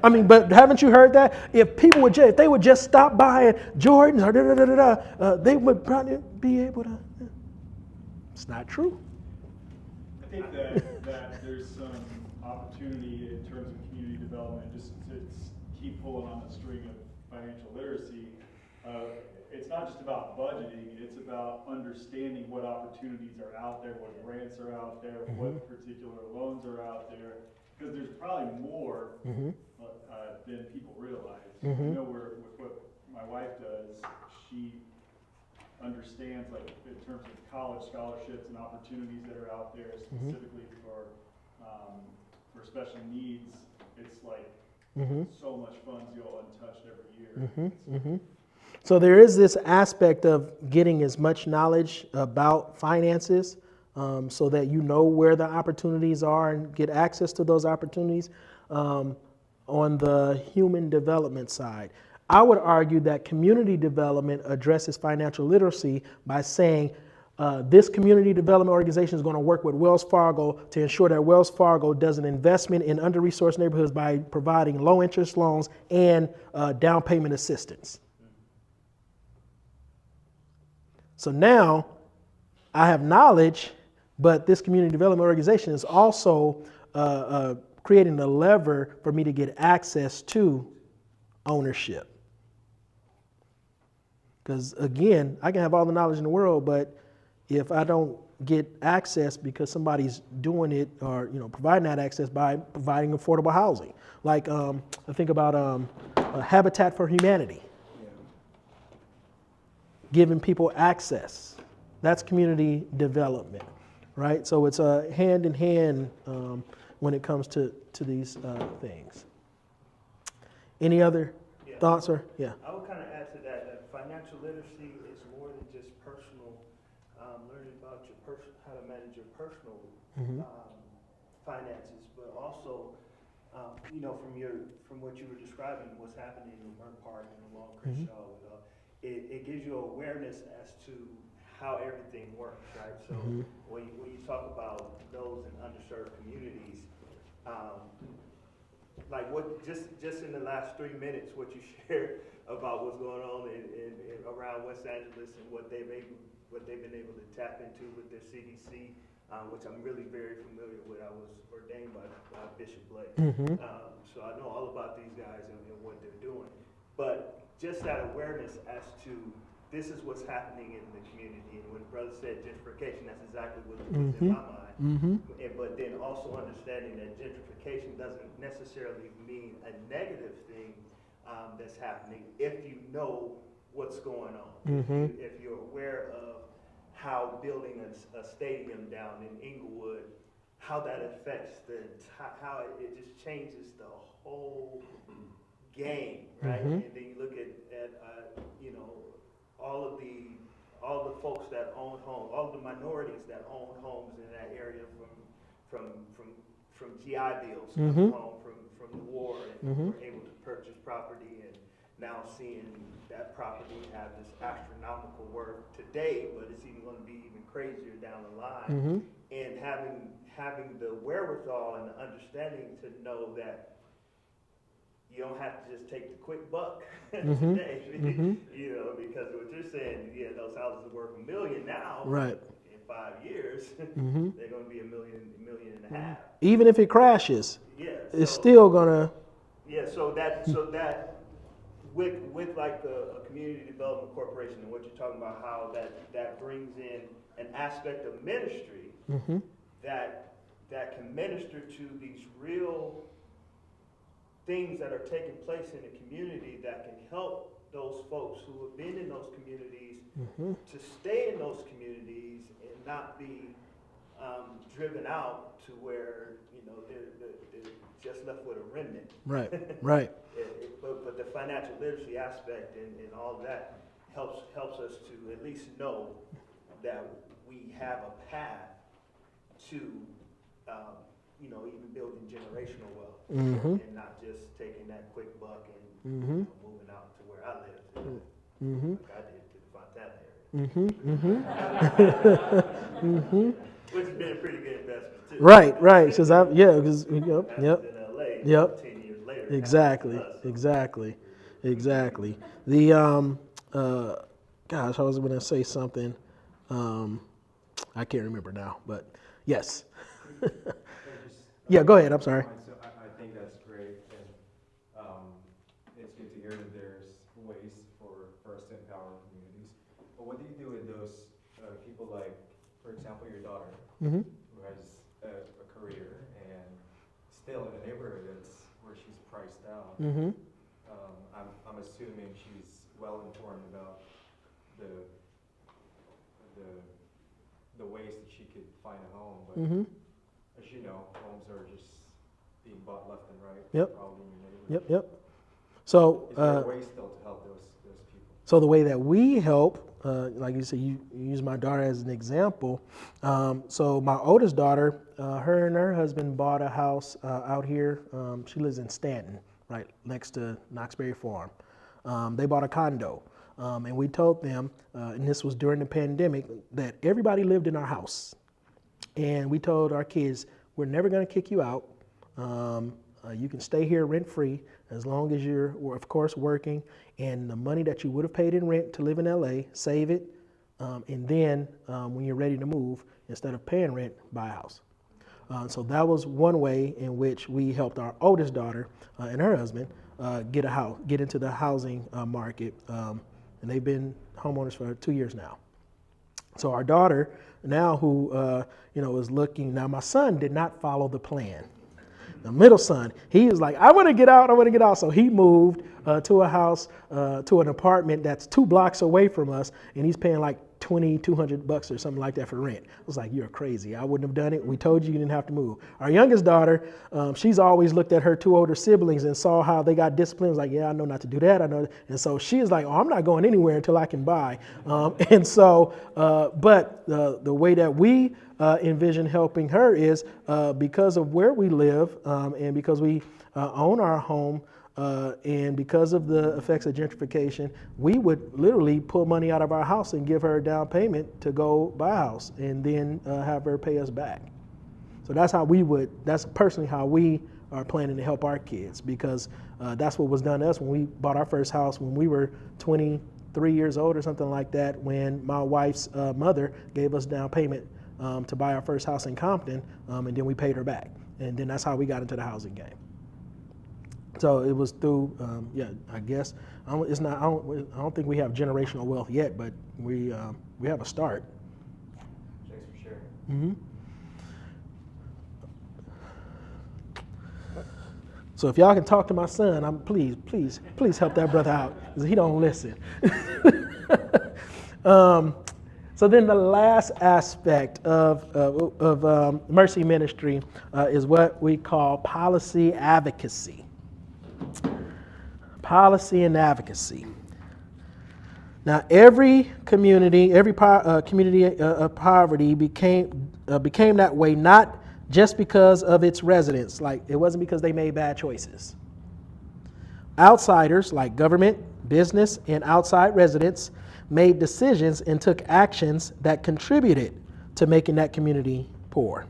S1: I mean, but haven't you heard that? If people would if they would just stop buying Jordans or they would probably be able to. It's not true.
S14: I think that there's some opportunity in terms of community development, just to keep pulling on the string of financial literacy. It's not just about budgeting, it's about understanding what opportunities are out there, what grants are out there, what particular loans are out there, because there's probably more than people realize. I know with what my wife does, she understands, like, in terms of college scholarships and opportunities that are out there specifically for special needs. It's like so much funds go untouched every year.
S1: So there is this aspect of getting as much knowledge about finances so that you know where the opportunities are and get access to those opportunities. On the human development side, I would argue that community development addresses financial literacy by saying this community development organization is going to work with Wells Fargo to ensure that Wells Fargo does an investment in under-resourced neighborhoods by providing low-interest loans and down payment assistance. So now I have knowledge, but this community development organization is also creating a lever for me to get access to ownership. Because again, I can have all the knowledge in the world, but if I don't get access because somebody's doing it or providing that access by providing affordable housing, like I think about Habitat for Humanity. Giving people access. That's community development, right? So it's a hand in hand when it comes to these things. Any other thoughts? Or
S15: I would kind of add to that financial literacy is more than just personal, learning about how to manage your personal finances, but also from what you were describing, what's happening in Burnt Park and along Crenshaw. It gives you awareness as to how everything works, right? So when you talk about those in underserved communities, like what just in the last 3 minutes, what you shared about what's going on in around West Angeles and what they've been able to tap into with their CDC, which I'm really very familiar with. I was ordained by Bishop Blake, so I know all about these guys and what they're doing. But just that awareness as to this is what's happening in the community. And when Brother said gentrification, that's exactly what was in my mind. But then also understanding that gentrification doesn't necessarily mean a negative thing that's happening if you know what's going on. If you're aware of how building a stadium down in Inglewood, how that affects how it just changes the whole game, right? And then you look at all the folks that own homes, all the minorities that own homes in that area from GI Bills coming home from the war and were able to purchase property, and now seeing that property have this astronomical worth today, but it's even going to be even crazier down the line. And having the wherewithal and the understanding to know that you don't have to just take the quick buck
S1: Mhm.
S15: today,
S1: Mhm.
S15: you know, because what you're saying, yeah, those houses are worth $1 million now.
S1: Right.
S15: In 5 years,
S1: Mhm.
S15: they're going to be $1.5 million.
S1: Even if it crashes,
S15: Yeah,
S1: it's
S15: so-
S1: still gonna.
S15: Yeah, so that with like a community development corporation and what you're talking about, how that brings in an aspect of ministry
S1: Mhm.
S15: that can minister to these real things that are taking place in the community that can help those folks who have been in those communities
S1: Mhm.
S15: to stay in those communities and not be driven out to where, you know, they're just left with a remnant.
S1: Right, right.
S15: But the financial literacy aspect and all of that helps us to at least know that we have a path to, you know, even building generational wealth.
S1: Mhm.
S15: And not just taking that quick buck and
S1: Mhm.
S15: you know, moving out to where I live,
S1: Mhm.
S15: like I did to the Fontana area.
S1: Mhm.
S15: Which has been a pretty good investment too.
S1: Right, right. Because because yep,
S15: Happens
S1: yep,
S15: in LA,
S1: yep.
S15: 10 years later, it
S1: Exactly,
S15: happens to us.
S1: exactly. The gosh, I was going to say something. I can't remember now, but yes. Yeah, go ahead. I'm sorry.
S13: So I think that's great, and it's good to hear that there's ways for us to empower communities. But what do you do with those people like, for example, your daughter,
S1: Mhm.
S13: who has a career and still in a neighborhood that's where she's priced out?
S1: Mhm.
S13: I'm assuming she's well informed about the ways that she could find a home, but
S1: Mhm.
S13: as you know, homes are just being bought left and right.
S1: Yep.
S13: Probably in your neighborhood.
S1: Yep, yep. So,
S13: Is there a way still to help those people?
S1: So the way that we help, like you said, you use my daughter as an example. So my oldest daughter, her and her husband bought a house out here. She lives in Stanton, right next to Knoxberry Farm. They bought a condo. And we told them, and this was during the pandemic, that everybody lived in our house. And we told our kids, we're never going to kick you out. You can stay here rent free as long as you're, of course, working. And the money that you would have paid in rent to live in LA, save it. And then when you're ready to move, instead of paying rent, buy a house. So that was one way in which we helped our oldest daughter and her husband get a house, get into the housing market. And they've been homeowners for 2 years now. So our daughter now, who is looking now, my son did not follow the plan. The middle son, he was like, I want to get out, I want to get out. So he moved to a house, to an apartment that's 2 blocks away from us, and he's paying like $200 or something like that for rent. I was like, you're crazy. I wouldn't have done it. We told you didn't have to move. Our youngest daughter, she's always looked at her 2 older siblings and saw how they got disciplined. Was like, yeah, I know not to do that. I know. And so she is like, oh, I'm not going anywhere until I can buy. But the way that we envision helping her is because of where we live and because we own our home. And because of the effects of gentrification, we would literally pull money out of our house and give her a down payment to go buy a house and then have her pay us back. So that's personally how we are planning to help our kids, because that's what was done to us when we bought our first house when we were 23 years old or something like that, when my wife's mother gave us down payment to buy our first house in Compton, and then we paid her back. And then that's how we got into the housing game. So it was through, I guess I don't think we have generational wealth yet, but we have a start.
S13: Thanks for sharing.
S1: Mm-hmm. So if y'all can talk to my son, please help that brother out, because he don't listen. So then the last aspect of Mercy Ministry is what we call policy advocacy. Policy and advocacy. Now, every community of poverty became that way, not just because of its residents. Like, it wasn't because they made bad choices. Outsiders, like government, business, and outside residents, made decisions and took actions that contributed to making that community poor.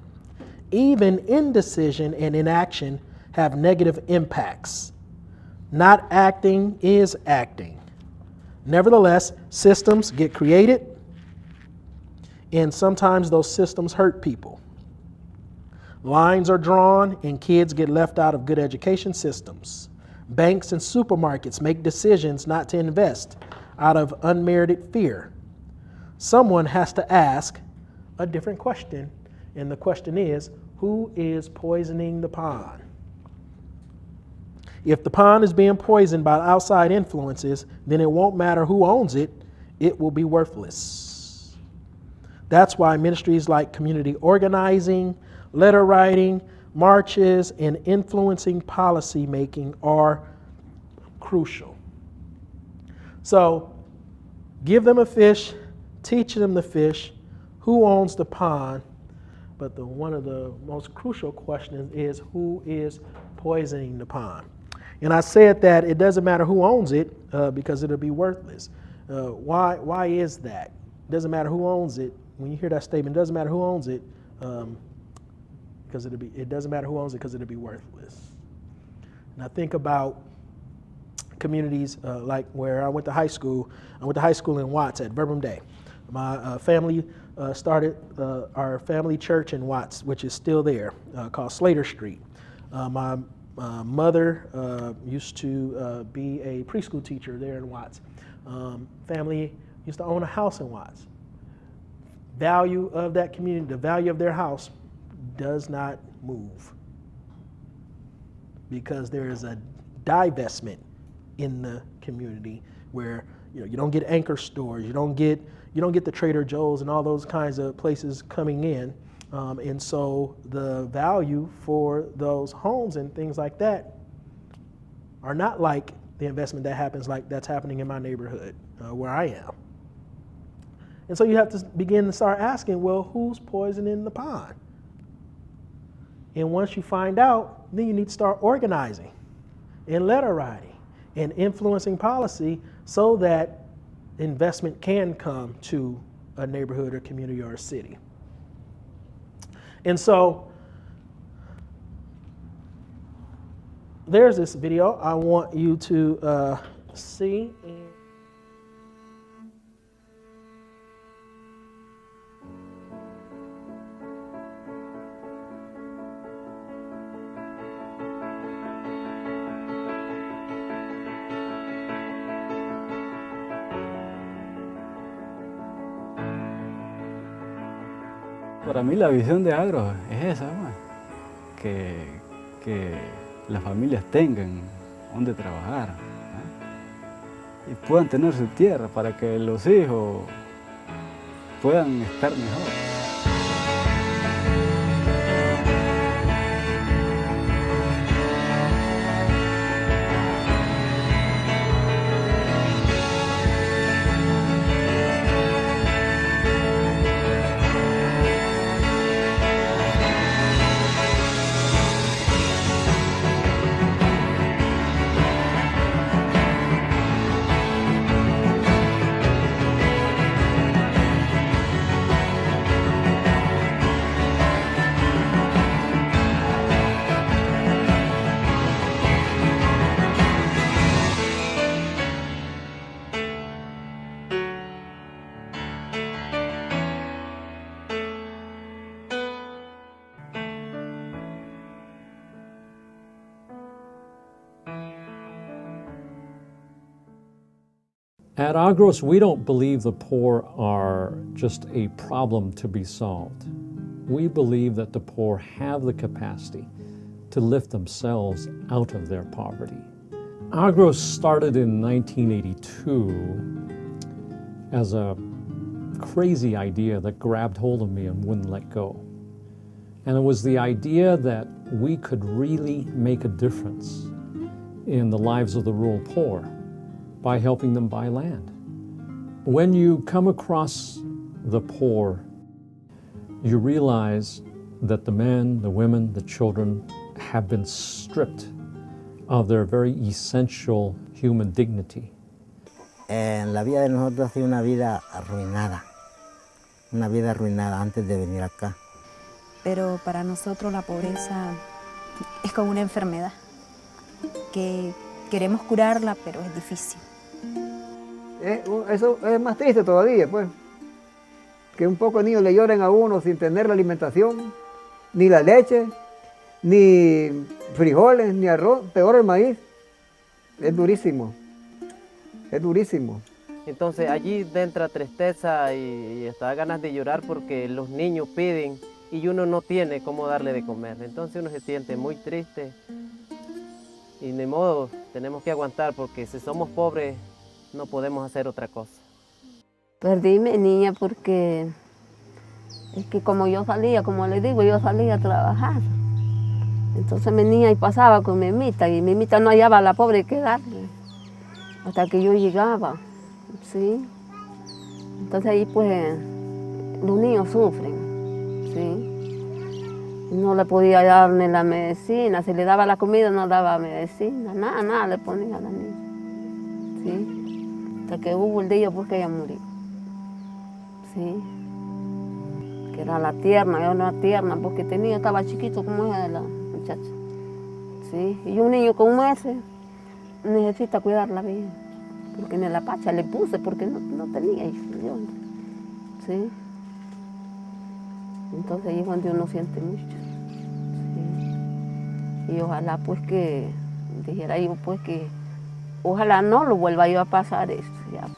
S1: Even indecision and inaction have negative impacts. Not acting is acting. Nevertheless, systems get created, and sometimes those systems hurt people. Lines are drawn, and kids get left out of good education systems. Banks and supermarkets make decisions not to invest out of unmerited fear. Someone has to ask a different question, and the question is, who is poisoning the pond? If the pond is being poisoned by outside influences, then it won't matter who owns it, it will be worthless. That's why ministries like community organizing, letter writing, marches, and influencing policy making are crucial. So, give them a fish, teach them to fish, who owns the pond, but one of the most crucial questions is who is poisoning the pond. And I said that it doesn't matter who owns it because it'll be worthless. Why is that? It doesn't matter who owns it. When you hear that statement, it doesn't matter who owns it because it doesn't matter who owns it because it'll be worthless. And I think about communities like where I went to high school. I went to high school in Watts at Verbum Day. My family started our family church in Watts, which is still there, called Slater Street. My mother used to be a preschool teacher there in Watts. Family used to own a house in Watts. Value of that community, the value of their house does not move because there is a divestment in the community where you don't get anchor stores, you don't get the Trader Joe's and all those kinds of places coming in. And so the value for those homes and things like that are not like the investment that happens like that's happening in my neighborhood where I am. And so you have to begin to start asking, well, who's poisoning the pond? And once you find out, then you need to start organizing and letter writing and influencing policy so that investment can come to a neighborhood or community or a city. And so there's this video I want you to see.
S18: Para mí la visión de Agro es esa, que las familias tengan donde trabajar, y puedan tener su tierra para que los hijos puedan estar mejor.
S19: At Agros, we don't believe the poor are just a problem to be solved. We believe that the poor have the capacity to lift themselves out of their poverty. Agros started in 1982 as a crazy idea that grabbed hold of me and wouldn't let go. And it was the idea that we could really make a difference in the lives of the rural poor by helping them buy land. When you come across the poor, you realize that the men, the women, the children have been stripped of their very essential human dignity.
S20: La vida de nosotros ha sido una vida arruinada antes de venir acá.
S21: Pero para nosotros la pobreza es como una enfermedad que queremos curarla, pero es difícil.
S22: Eso es más triste todavía, pues. Que un poco de niños le lloren a uno sin tener la alimentación, ni la leche, ni frijoles, ni arroz, peor el maíz. Es durísimo, es durísimo.
S23: Entonces allí entra tristeza y hasta ganas de llorar porque los niños piden y uno no tiene cómo darle de comer. Entonces uno se siente muy triste y de modo tenemos que aguantar porque si somos pobres no podemos hacer otra cosa.
S24: Perdí mi niña porque es que como yo salía, como le digo, yo salía a trabajar. Entonces mi niña y pasaba con Mimita y Mimita no hallaba a la pobre que darle hasta que yo llegaba, ¿sí? Entonces ahí pues los niños sufren, ¿sí? No le podía dar ni la medicina, si le daba la comida no daba medicina, nada le ponía a la niña, ¿sí? Hasta que hubo el día pues que ella murió, ¿sí? Que era la tierna, yo no era tierna porque estaba chiquito como ella de la muchacha, ¿sí? Y un niño con meses necesita cuidarla bien, porque ni la pacha le puse porque no tenía hijos, ¿sí? Entonces ahí es donde uno siente mucho, ¿sí? Y ojalá pues que, dijera yo pues que, ojalá no lo vuelva yo a pasar esto, ya.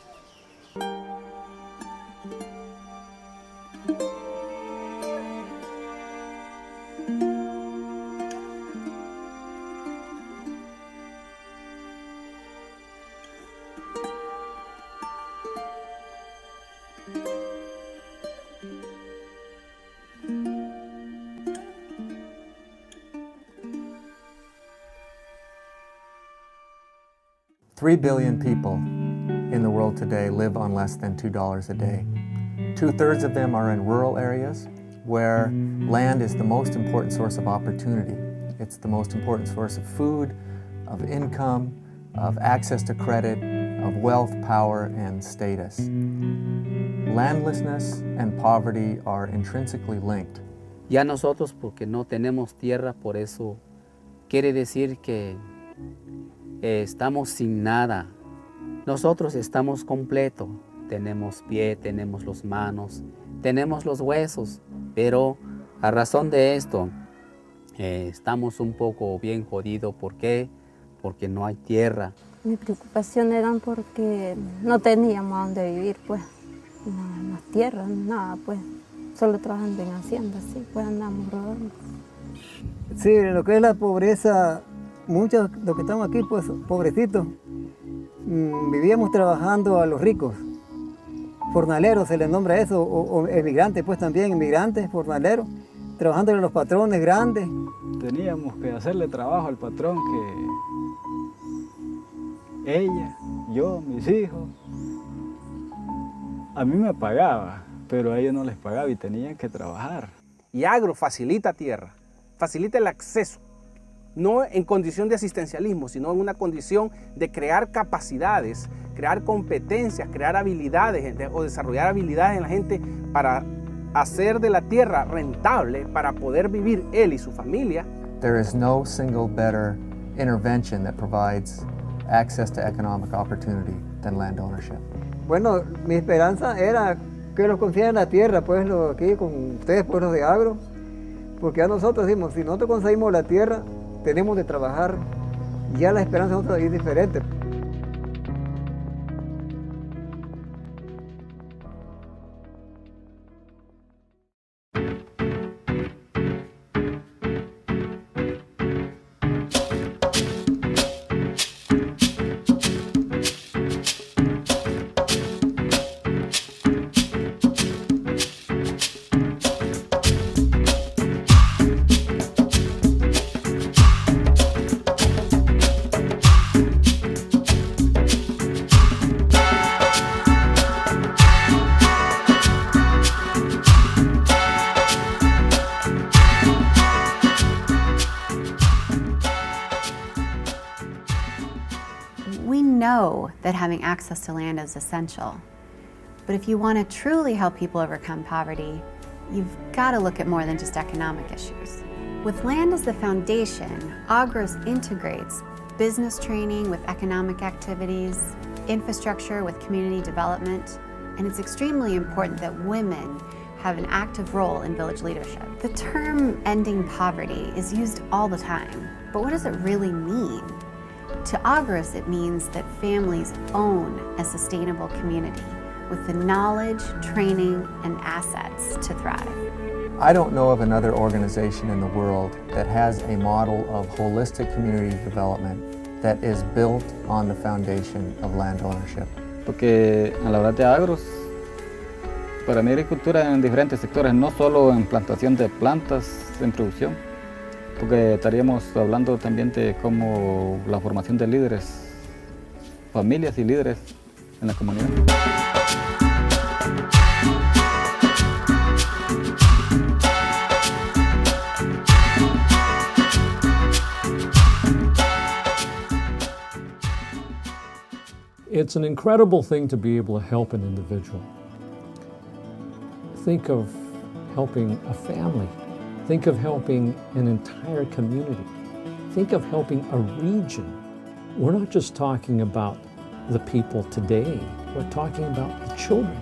S25: $3 billion people in the world today live on less than $2 a day. 2/3 of them are in rural areas where land is the most important source of opportunity. It's the most important source of food, of income, of access to credit, of wealth, power, and status. Landlessness and poverty are intrinsically linked.
S26: Ya nosotros, porque no tenemos tierra, por eso quiere decir que estamos sin nada. Nosotros estamos completos. Tenemos pie, tenemos las manos, tenemos los huesos, pero a razón de esto estamos un poco bien jodidos. ¿Por qué? Porque no hay tierra.
S21: Mi preocupación era porque no teníamos a dónde vivir, pues, no, las tierras, nada, pues, solo trabajando en haciendas, sí, pues andamos rodando.
S22: Sí, lo que es la pobreza, muchos de los que estamos aquí, pues, pobrecitos, vivíamos trabajando a los ricos. Jornaleros se les nombra eso, o emigrantes, pues también, emigrantes, jornaleros, trabajando en los patrones grandes.
S18: Teníamos que hacerle trabajo al patrón que ella, yo, mis hijos, a mí me pagaba, pero a ellos no les pagaba y tenían que trabajar.
S27: Y Agro facilita tierra, facilita el acceso, no en condición de asistencialismo, sino en una condición de crear capacidades, crear competencias, crear habilidades o desarrollar habilidades en la gente para hacer de la tierra rentable para poder vivir él y su familia.
S25: There is no single better intervention that provides access to economic opportunity than land ownership.
S22: Bueno, mi esperanza era que los consiguieran la tierra, pues aquí con ustedes, pues los de Agro, porque a nosotros decimos, si nosotros conseguimos la tierra, tenemos de trabajar, ya la esperanza de nosotros es diferente.
S28: We know that having access to land is essential, but if you want to truly help people overcome poverty, you've got to look at more than just economic issues. With land as the foundation, Agros integrates business training with economic activities, infrastructure with community development, and it's extremely important that women have an active role in village leadership. The term ending poverty is used all the time, but what does it really mean? To Agros, it means that families own a sustainable community with the knowledge, training, and assets to thrive.
S25: I don't know of another organization in the world that has a model of holistic community development that is built on the foundation of land ownership.
S18: Porque al hablar de agros, para mí agricultura en diferentes sectores, no solo en plantación de plantas en producción, porque estaríamos hablando también de cómo la formación de líderes, familias y líderes en la comunidad.
S19: It's an incredible thing to be able to help an individual. Think of helping a family. Think of helping an entire community. Think of helping a region. We're not just talking about the people today. We're talking about the children.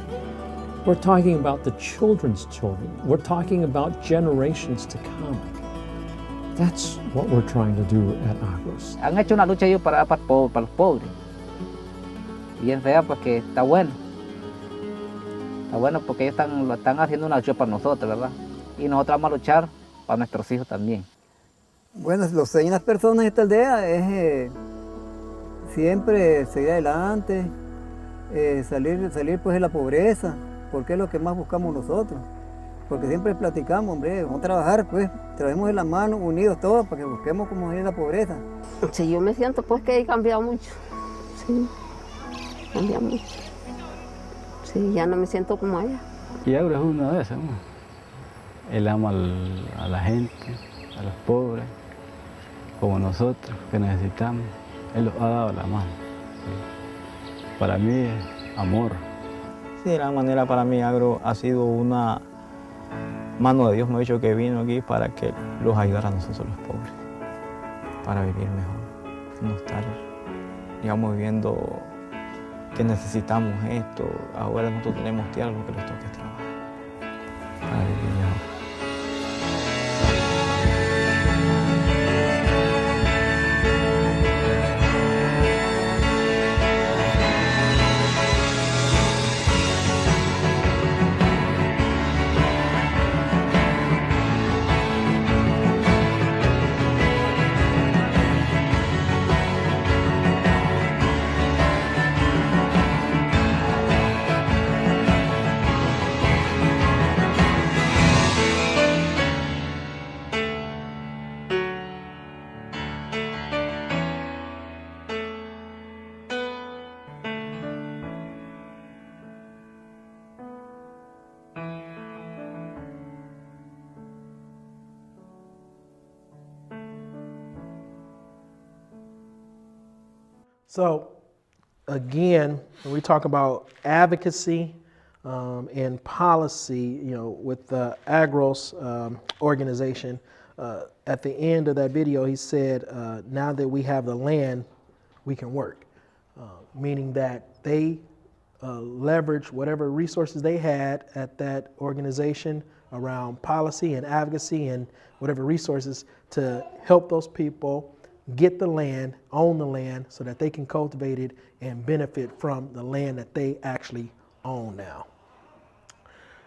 S19: We're talking about the children's children. We're talking about generations to come. That's what we're trying to do at Agros.
S5: Han hecho una lucha ellos para los pobres. Bien fea porque está bueno. Está bueno porque ellos están haciendo una lucha para nosotros, ¿verdad? Y nosotros vamos a luchar para nuestros hijos también.
S22: Bueno, los sueños de las personas en esta aldea es siempre seguir adelante, salir pues de la pobreza, porque es lo que más buscamos nosotros. Porque siempre platicamos, hombre, vamos a trabajar, pues, trabajemos de la mano, unidos todos, para que busquemos cómo salir de la pobreza.
S24: Sí, yo me siento pues que he cambiado mucho. Sí. Cambia mucho. Sí, ya no me siento como ella.
S18: Y Agros es uno de esos, ¿no? Él ama a la gente, a los pobres, como nosotros, que necesitamos. Él los ha dado la mano. ¿Sí? Para mí es amor.
S6: Sí, de gran manera para mí Agros ha sido una mano de Dios, me ha dicho que vino aquí para que los ayudara a nosotros los pobres, para vivir mejor, no estar, digamos, viviendo que necesitamos esto, ahora nosotros tenemos tierra, lo que les toca es trabajar para vivir mejor.
S1: So, again, when we talk about advocacy and policy, with the Agros organization, at the end of that video, he said, now that we have the land, we can work. Meaning that they leverage whatever resources they had at that organization around policy and advocacy and whatever resources to help those people get the land, own the land, so that they can cultivate it and benefit from the land that they actually own now.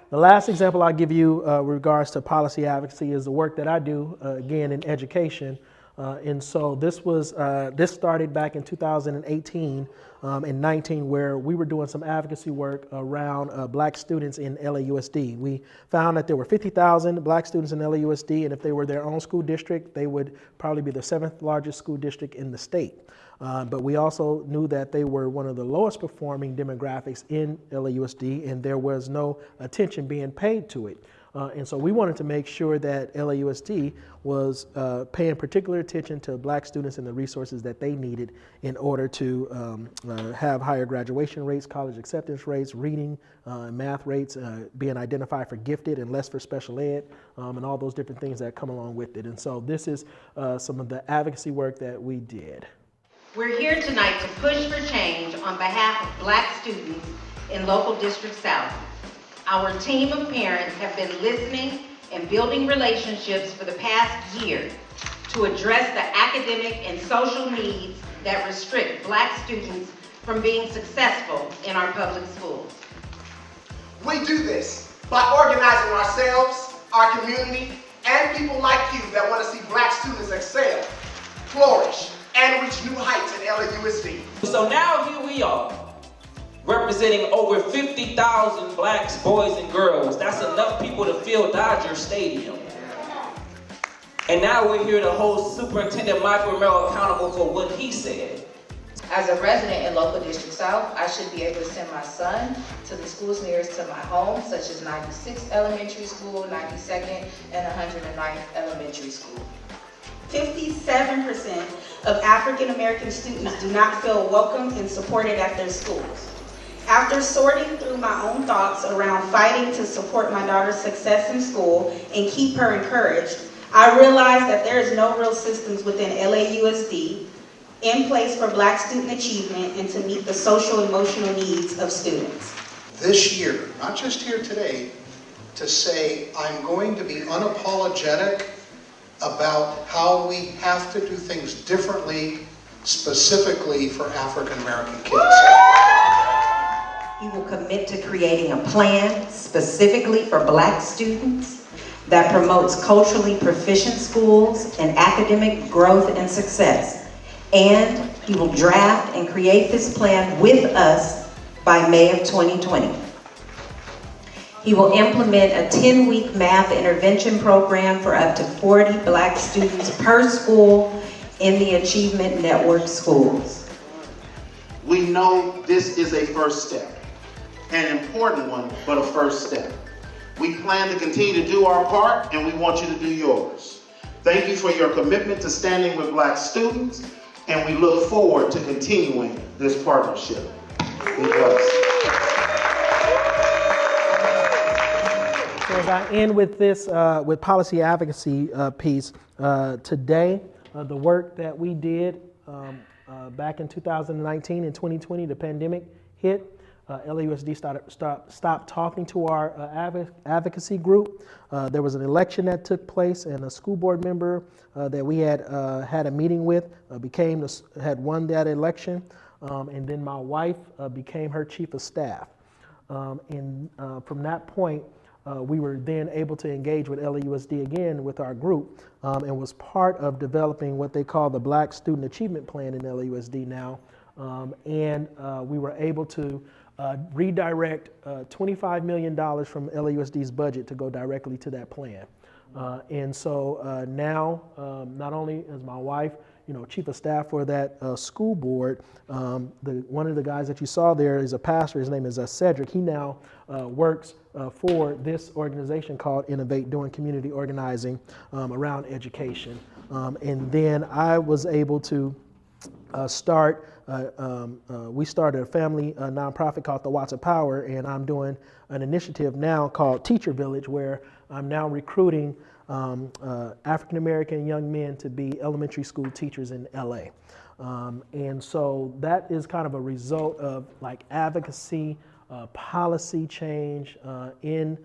S1: The last example I'll give you with regards to policy advocacy is the work that I do, again, in education. And so this started back in 2018 and 19, where we were doing some advocacy work around black students in LAUSD. We found that there were 50,000 black students in LAUSD, and if they were their own school district, they would probably be the 7th largest school district in the state. But we also knew that they were one of the lowest performing demographics in LAUSD, and there was no attention being paid to it. And so we wanted to make sure that LAUSD was paying particular attention to black students and the resources that they needed in order to have higher graduation rates, college acceptance rates, reading and math rates, being identified for gifted and less for special ed, and all those different things that come along with it. And so this is some of the advocacy work that we did.
S2: We're here tonight to push for change on behalf of Black students in Local District South. Our team of parents have been listening and building relationships for the past year to address the academic and social needs that restrict Black students from being successful in our public schools.
S7: We do this by organizing ourselves, our community, and people like you that want to see Black students excel, flourish, and reach new heights at LAUSD.
S8: So now here we are, representing over 50,000 Black boys and girls. That's enough people to fill Dodger Stadium. And now we're here to hold Superintendent Mike Romero accountable for what he said.
S9: As a resident in Local District South, I should be able to send my son to the schools nearest to my home, such as 96th Elementary School, 92nd, and 109th Elementary School.
S10: 57% of African American students do not feel welcomed and supported at their schools. After sorting through my own thoughts around fighting to support my daughter's success in school and keep her encouraged, I realized that there is no real systems within LAUSD in place for Black student achievement and to meet the social and emotional needs of students.
S11: This year, not just here today, to say I'm going to be unapologetic about how we have to do things differently, specifically for African American kids.
S2: He will commit to creating a plan specifically for Black students that promotes culturally proficient schools and academic growth and success. And he will draft and create this plan with us by May of 2020. He will implement a 10-week math intervention program for up to 40 Black students per school in the Achievement Network schools.
S12: We know this is a first step, an important one, but a first step. We plan to continue to do our part, and we want you to do yours. Thank you for your commitment to standing with Black students, and we look forward to continuing this partnership. Be blessed.
S1: So as I end with this, with policy advocacy piece, today, the work that we did back in 2019 and 2020, the pandemic hit, LAUSD stopped talking to our advocacy group. There was an election that took place, and a school board member that we had a meeting with had won that election, and then my wife became her chief of staff. And from that point, we were then able to engage with LAUSD again with our group, and was part of developing what they call the Black Student Achievement Plan in LAUSD now. And we were able to redirect $25 million from LAUSD's budget to go directly to that plan. And so now, not only is my wife, chief of staff for that school board, one of the guys that you saw there is a pastor. His name is Cedric. He now works for this organization called Innovate, doing community organizing around education. And then I was able to we started a family nonprofit called the Watts of Power, and I'm doing an initiative now called Teacher Village, where I'm now recruiting African American young men to be elementary school teachers in LA. And so that is kind of a result of like advocacy, policy change in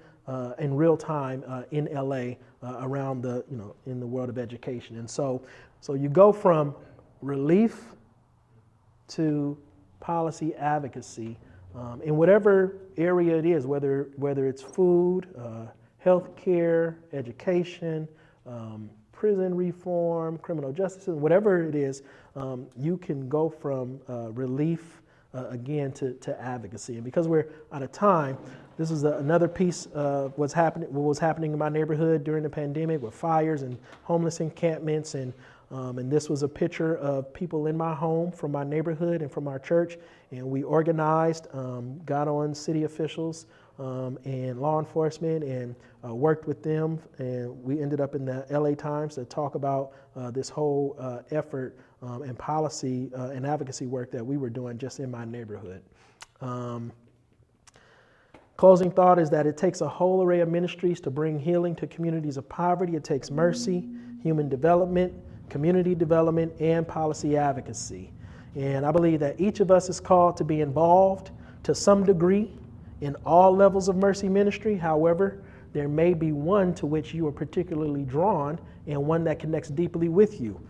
S1: real time in LA around the, in the world of education. And so you go from relief to policy advocacy in whatever area it is, whether it's food, healthcare, education, prison reform, criminal justice, whatever it is, you can go from relief again to advocacy. And because we're out of time, this is another piece of what was happening in my neighborhood during the pandemic with fires and homeless encampments, and this was a picture of people in my home from my neighborhood and from our church, and we organized, got on city officials and law enforcement and worked with them, and we ended up in the LA Times to talk about this whole effort and policy and advocacy work that we were doing just in my neighborhood. Closing thought is that it takes a whole array of ministries to bring healing to communities of poverty. It takes mercy, human development, community development, and policy advocacy. And I believe that each of us is called to be involved to some degree in all levels of mercy ministry. However, there may be one to which you are particularly drawn and one that connects deeply with you.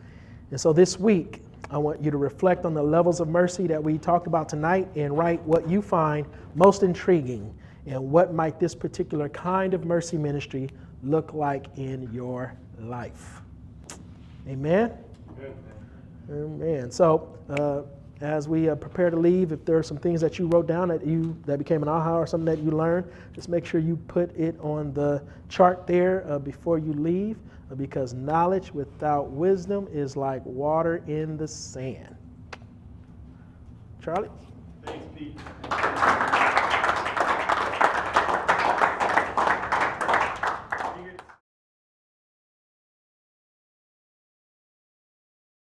S1: And so this week, I want you to reflect on the levels of mercy that we talked about tonight and write what you find most intriguing and what might this particular kind of mercy ministry look like in your life. Amen? Amen. So as we prepare to leave, if there are some things that you wrote down that became an aha or something that you learned, just make sure you put it on the chart there before you leave, because knowledge without wisdom is like water in the sand. Charlie?
S3: Thanks, Pete.